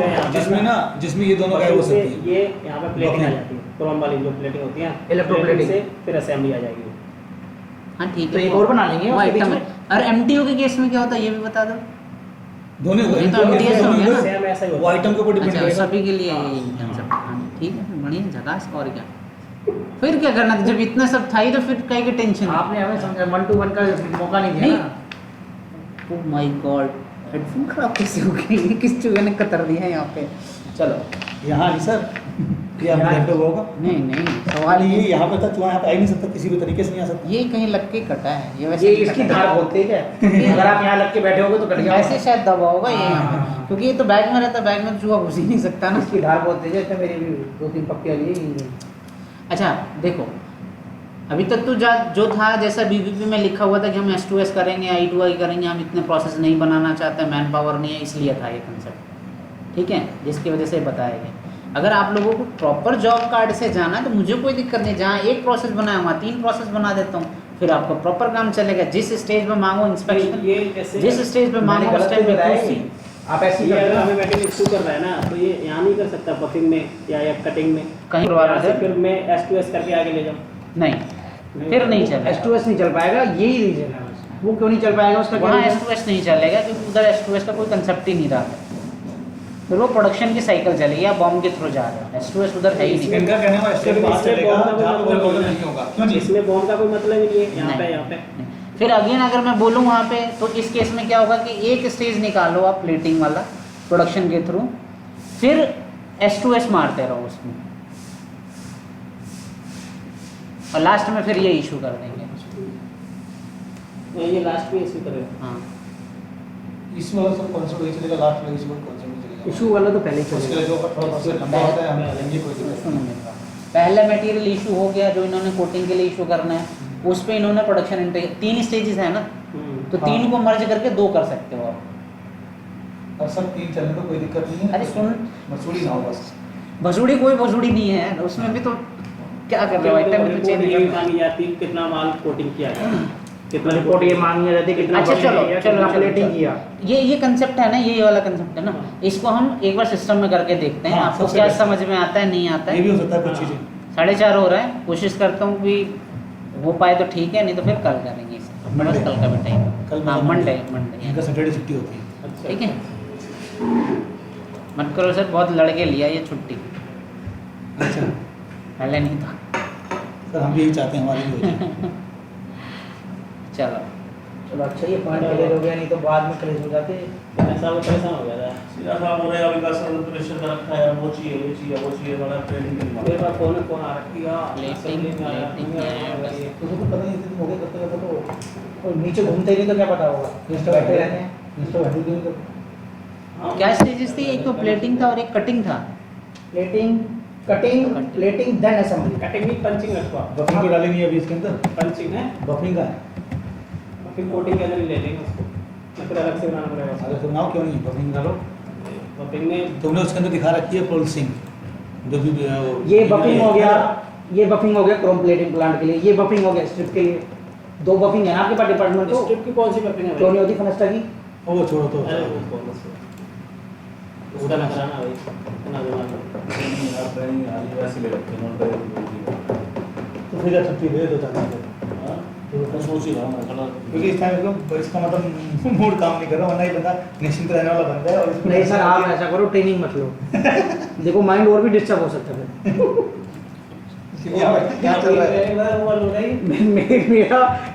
जिसमें ये दोनों गायब हो सकती है। ये यहाँ पे प्लेटिंग आ जाती है, क्रोम वाली जो प्लेटिंग होती है, इलेक्ट्रोप्लेटिंग से फिर असेंबली आ जाएगी। हाँ ठीक तो है। एक और बना लेंगे वो उसके बीच आइटम में। है। और MTO के केस में क्या होता है ये भी बता दो। दोनों ये तो MTS हो गया ना। सेम ऐसा ही वो होता है। आइटम के ऊपर डिपेंड अच्छा करेगा। सभी के लिए यही कंसेप्ट। हाँ ठीक है, बढ़िया झकास। और क्या फिर क्या करना था, जब इतना सब था ही तो फिर कहीं की टेंशन। आपने हमें समझा 1 to 1 का मौका नहीं दिया नहीं। ना। ओह माय गॉड, हेडफोन खराब कैसे हो गई? किस चूहे ने कतर दिया है यहाँ पे। चलो यहाँ नहीं सर, ये आप यहाँ- लैपटॉप होगा। नहीं नहीं सवाल ये ये यहाँ पे था, चूहा यहाँ पे आ ही नहीं सकता, किसी भी तरीके से नहीं आ सकता। ये कहीं लग के कटा है ये वैसे ये नहीं इसकी कटा है। धार बोलते हैं क्या? अगर आप यहाँ लग के बैठे होगे तो कट गया वैसे शायद दबा होगा ये यहाँ हाँ। पे, क्योंकि ये तो बैग में रहता है, बैग में तो चूहा घुस ही नहीं सकता ना। इसकी धार बोलते हैं। अच्छा मेरी भी 2-3 पक्के आ रही है। अच्छा देखो, अभी तक तो जो था जैसा BBP में लिखा हुआ था कि हम S2S करेंगे, I2I करेंगे, हम इतने प्रोसेस नहीं बनाना चाहते, मैन पावर नहीं है, इसलिए था ये कंसेप्ट। ठीक है, जिसकी वजह से बताया गया। अगर आप लोगों को प्रॉपर जॉब कार्ड से जाना है तो मुझे कोई दिक्कत नहीं, जहाँ एक प्रोसेस बनाया वहाँ 3 प्रोसेस बना देता हूँ, फिर आपका प्रॉपर काम चलेगा। जिस स्टेज पे मांगो इंस्पेक्शन, ये जैसे जिस स्टेज पे मांगो उस टाइम पे QC। आप ऐसे ही ये करते अगर हो हमें मटेरियल इशू कर रहा है ना, तो ये यहाँ नहीं कर सकता बफिंग में या कटिंग में, कहीं करवा यहाँ रहे से थे? फिर मैं S2S करके आगे ले जाऊँ। नहीं, फिर नहीं चलेगा। S2S नहीं चल पाएगा, यही रीजन है बस। वो क्यों नहीं चल पाएगा उसका क्या वहाँ reason? S2S नहीं चलेगा क्योंकि उधर S2S का कोई कंसेप्ट ही नहीं रहा। फिर वो प्रोडक्शन की साइकिल चलेगी, आप बॉम्ब के थ्रू जा रहे हो, S2S उधर है ही नहीं। इनका कहने का स्टेप इसमें बाहर चलेगा बॉम्ब का जहाँ पे कोई कोई मतलब ऑर्डर नहीं नहीं होगा। क्यों जी? इसमें बॉम्ब का कोई मतलब ही नहीं है। यहाँ पे नहीं, यहाँ पे नहीं। फिर अगेन अगर मैं बोलूँ वहाँ पे, तो इस केस में क्या होगा कि एक स्टेज निकालो आप प्लेटिंग वाला प्रोडक्शन के थ्रू, फिर S2S मारते रहो उसमें, और लास्ट में फिर ये इशू कर देंगे। ये लास्ट में इशू करेगा। हाँ इस वाला सब कॉन्सेप्ट वही चलेगा, लास्ट वाला इस वाला कॉन्सेप्ट चलेगा। इशू वाला तो पहले ही उसके चलेगा। लिए जो थोड़ा प्रोसेस लंबा होता है हम लेंगे कोई दिक्कत सुनो मेरी बात। पहला मटेरियल इशू हो गया जो इन्होंने कोटिंग के लिए इशू करना है, उस पे इन्होंने प्रोडक्शन 3 स्टेजेस है ना, तो हाँ। 3 को मर्ज करके 2 कर सकते हो आप। नहीं। और सब 3 चलने तो कोई दिक्कत नहीं है। अरे सुन, मसूड़ी ना हो बस। भसुड़ी कोई भसुड़ी नहीं है, उसमें भी तो क्या कर रहे हो, आइटम भी तो चेंज ये करना। मांगी जाती है कितना माल कोटिंग किया गया, कितना रिपोर्ट ये मांगी जाती है कितना अच्छा बफिंग चलो किया, चलो कितना चलो, प्लेटिंग चलो। किया। ये कंसेप्ट है ना, ये वाला कंसेप्ट है ना, हाँ। इसको हम एक बार सिस्टम में करके देखते हैं, हाँ, आपको सबसे क्या बेस्ट। समझ में आता है नहीं आता ये है। भी हो सकता है कुछ हाँ। चीज़ें। 4:30 हो रहा है, कोशिश करता हूँ कि हो पाए तो ठीक है, नहीं तो फिर कल करेंगे इसे। अपने पास Monday? कल का भी टाइम, कल हाँ Monday? मंडे इनका सैटरडे छुट्टी होती है। अच्छा। ठीक है। मत करो सर, बहुत लड़के लिया ये छुट्टी, अच्छा पहले नहीं था। सर हम भी यही चाहते हैं, हमारी भी हो जाए। चलो चलो अच्छा ये पॉइंट क्लियर हो गया, नहीं तो बाद में क्लियर हो जाते। ऐसा वो परेशान हो गया था। सीधा साहब बोले अभी का सर प्रेशर का रखा है, वो चाहिए ये चाहिए वो चाहिए, थोड़ा ट्रेनिंग के मेरे लिए। पास फोन आ रखी है, Plating, असेंबली में आ रखी plating है, है, और ये तो उसको पता नहीं इतने दिन हो गए करते करते तो और नीचे घूमते ही नहीं तो क्या पता होगा, इंस्टा बैठे रहते हैं। इंस्टा हैंडल क्यों नहीं करते? हाँ, क्या स्टेजेस थी? एक तो प्लेटिंग था और एक कटिंग था। Plating, cutting, plating then assembly. Cutting भी पंचिंग रखवा, बफिंग तो डालेंगे अभी इसके अंदर। पंचिंग है, बफिंग का है। फिर कोटिंग के अंदर ही ले लेंगे उसको, या फिर अलग से बनाना पड़ेगा अगर उसको। सुनाओ क्यों नहीं बफिंग डालो। बफिंग में तुमने उसके अंदर दिखा रखी है प्रोसेसिंग जो भी ये बफिंग हो गया, ये बफिंग हो गया क्रोम प्लेटिंग प्लांट के लिए, ये बफिंग हो गया स्ट्रिप के लिए। 2 बफिंग है ना आपके पास डिपार्टमेंट को, स्ट्रिप की कौन सी बफिंग है क्यों भाई? नहीं होती फनस्टा की? वो छोड़ो तो अरे वो कौन सी? उसका ना कराना भाई, इतना दिमाग में। ट्रेनिंग आली वैसे ले रखे हैं, नॉन ट्रेनिंग। तो फिर छुट्टी दे दो चाहते हैं हाँ, मैं सोच ही रहा हूँ थोड़ा। क्योंकि इस टाइम इसका मतलब मूड काम नहीं कर रहा, वरना ही बंदा निश्चिंत रहने वाला बंदा है। और इसमें नहीं सर आप ऐसा करो, ट्रेनिंग मत लो। देखो माइंड और भी डिस्टर्ब हो सकता है इसलिए यहाँ चल रहा है।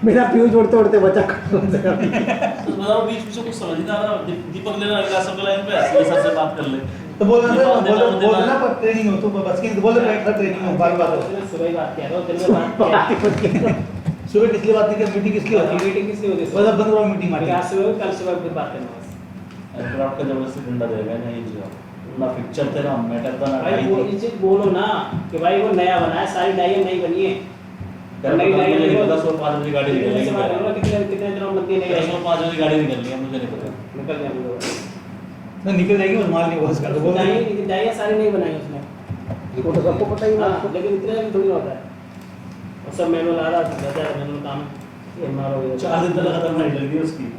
मेरा फ्यूज उड़ते उड़ते बचा कौन सा कभी। तो बताओ बीच बीच में कुछ समझ नहीं आ रहा। दीपक लेना अगला सब लाइन पे ऐसे सर से बात कर ले। तो बोल देना, बोलना पर ट्रेनिंग हो तो बस के बोल रहे ट्रेनिंग हो बात बात हो। सुबह ही बात किया था, दिन में बात किया। सुबह किस लिए बात नहीं की, मीटिंग किस लिए होती है? मीटिंग किससे होती है? बस अब बंद करो मीटिंग आज हमारी। सुबह कल सुबह फिर बात करना बस। एयरक्राफ्ट का जबरदस्ती डंडा देगा नहीं जी ना पिक्चर थे ना मैटर था ना भाई डाई वो थी ये चीज बोलो ना कि भाई वो नया बना है, सारी डाइयाँ नई बनी है। मुझे नहीं पता सुबह 5 बजे गाड़ी निकल कितने रही कितने कितने दिनों में नहीं आई, सुबह 5 बजे गाड़ी निकल रही है मुझे नहीं पता निकल जाएंगे। ना निकल जाएगी बस माल नहीं बस कर दो बोल देंगे। डाइयाँ सारी नहीं बनाई उसने। वो तो सबको पता ही हाँ, है। लेकिन इतने में थोड़ी होता है। और सब मैनुअल आ रहा था, मैनुअल काम ये मारो ये 4 दिन तक खत्म नहीं लगी उसकी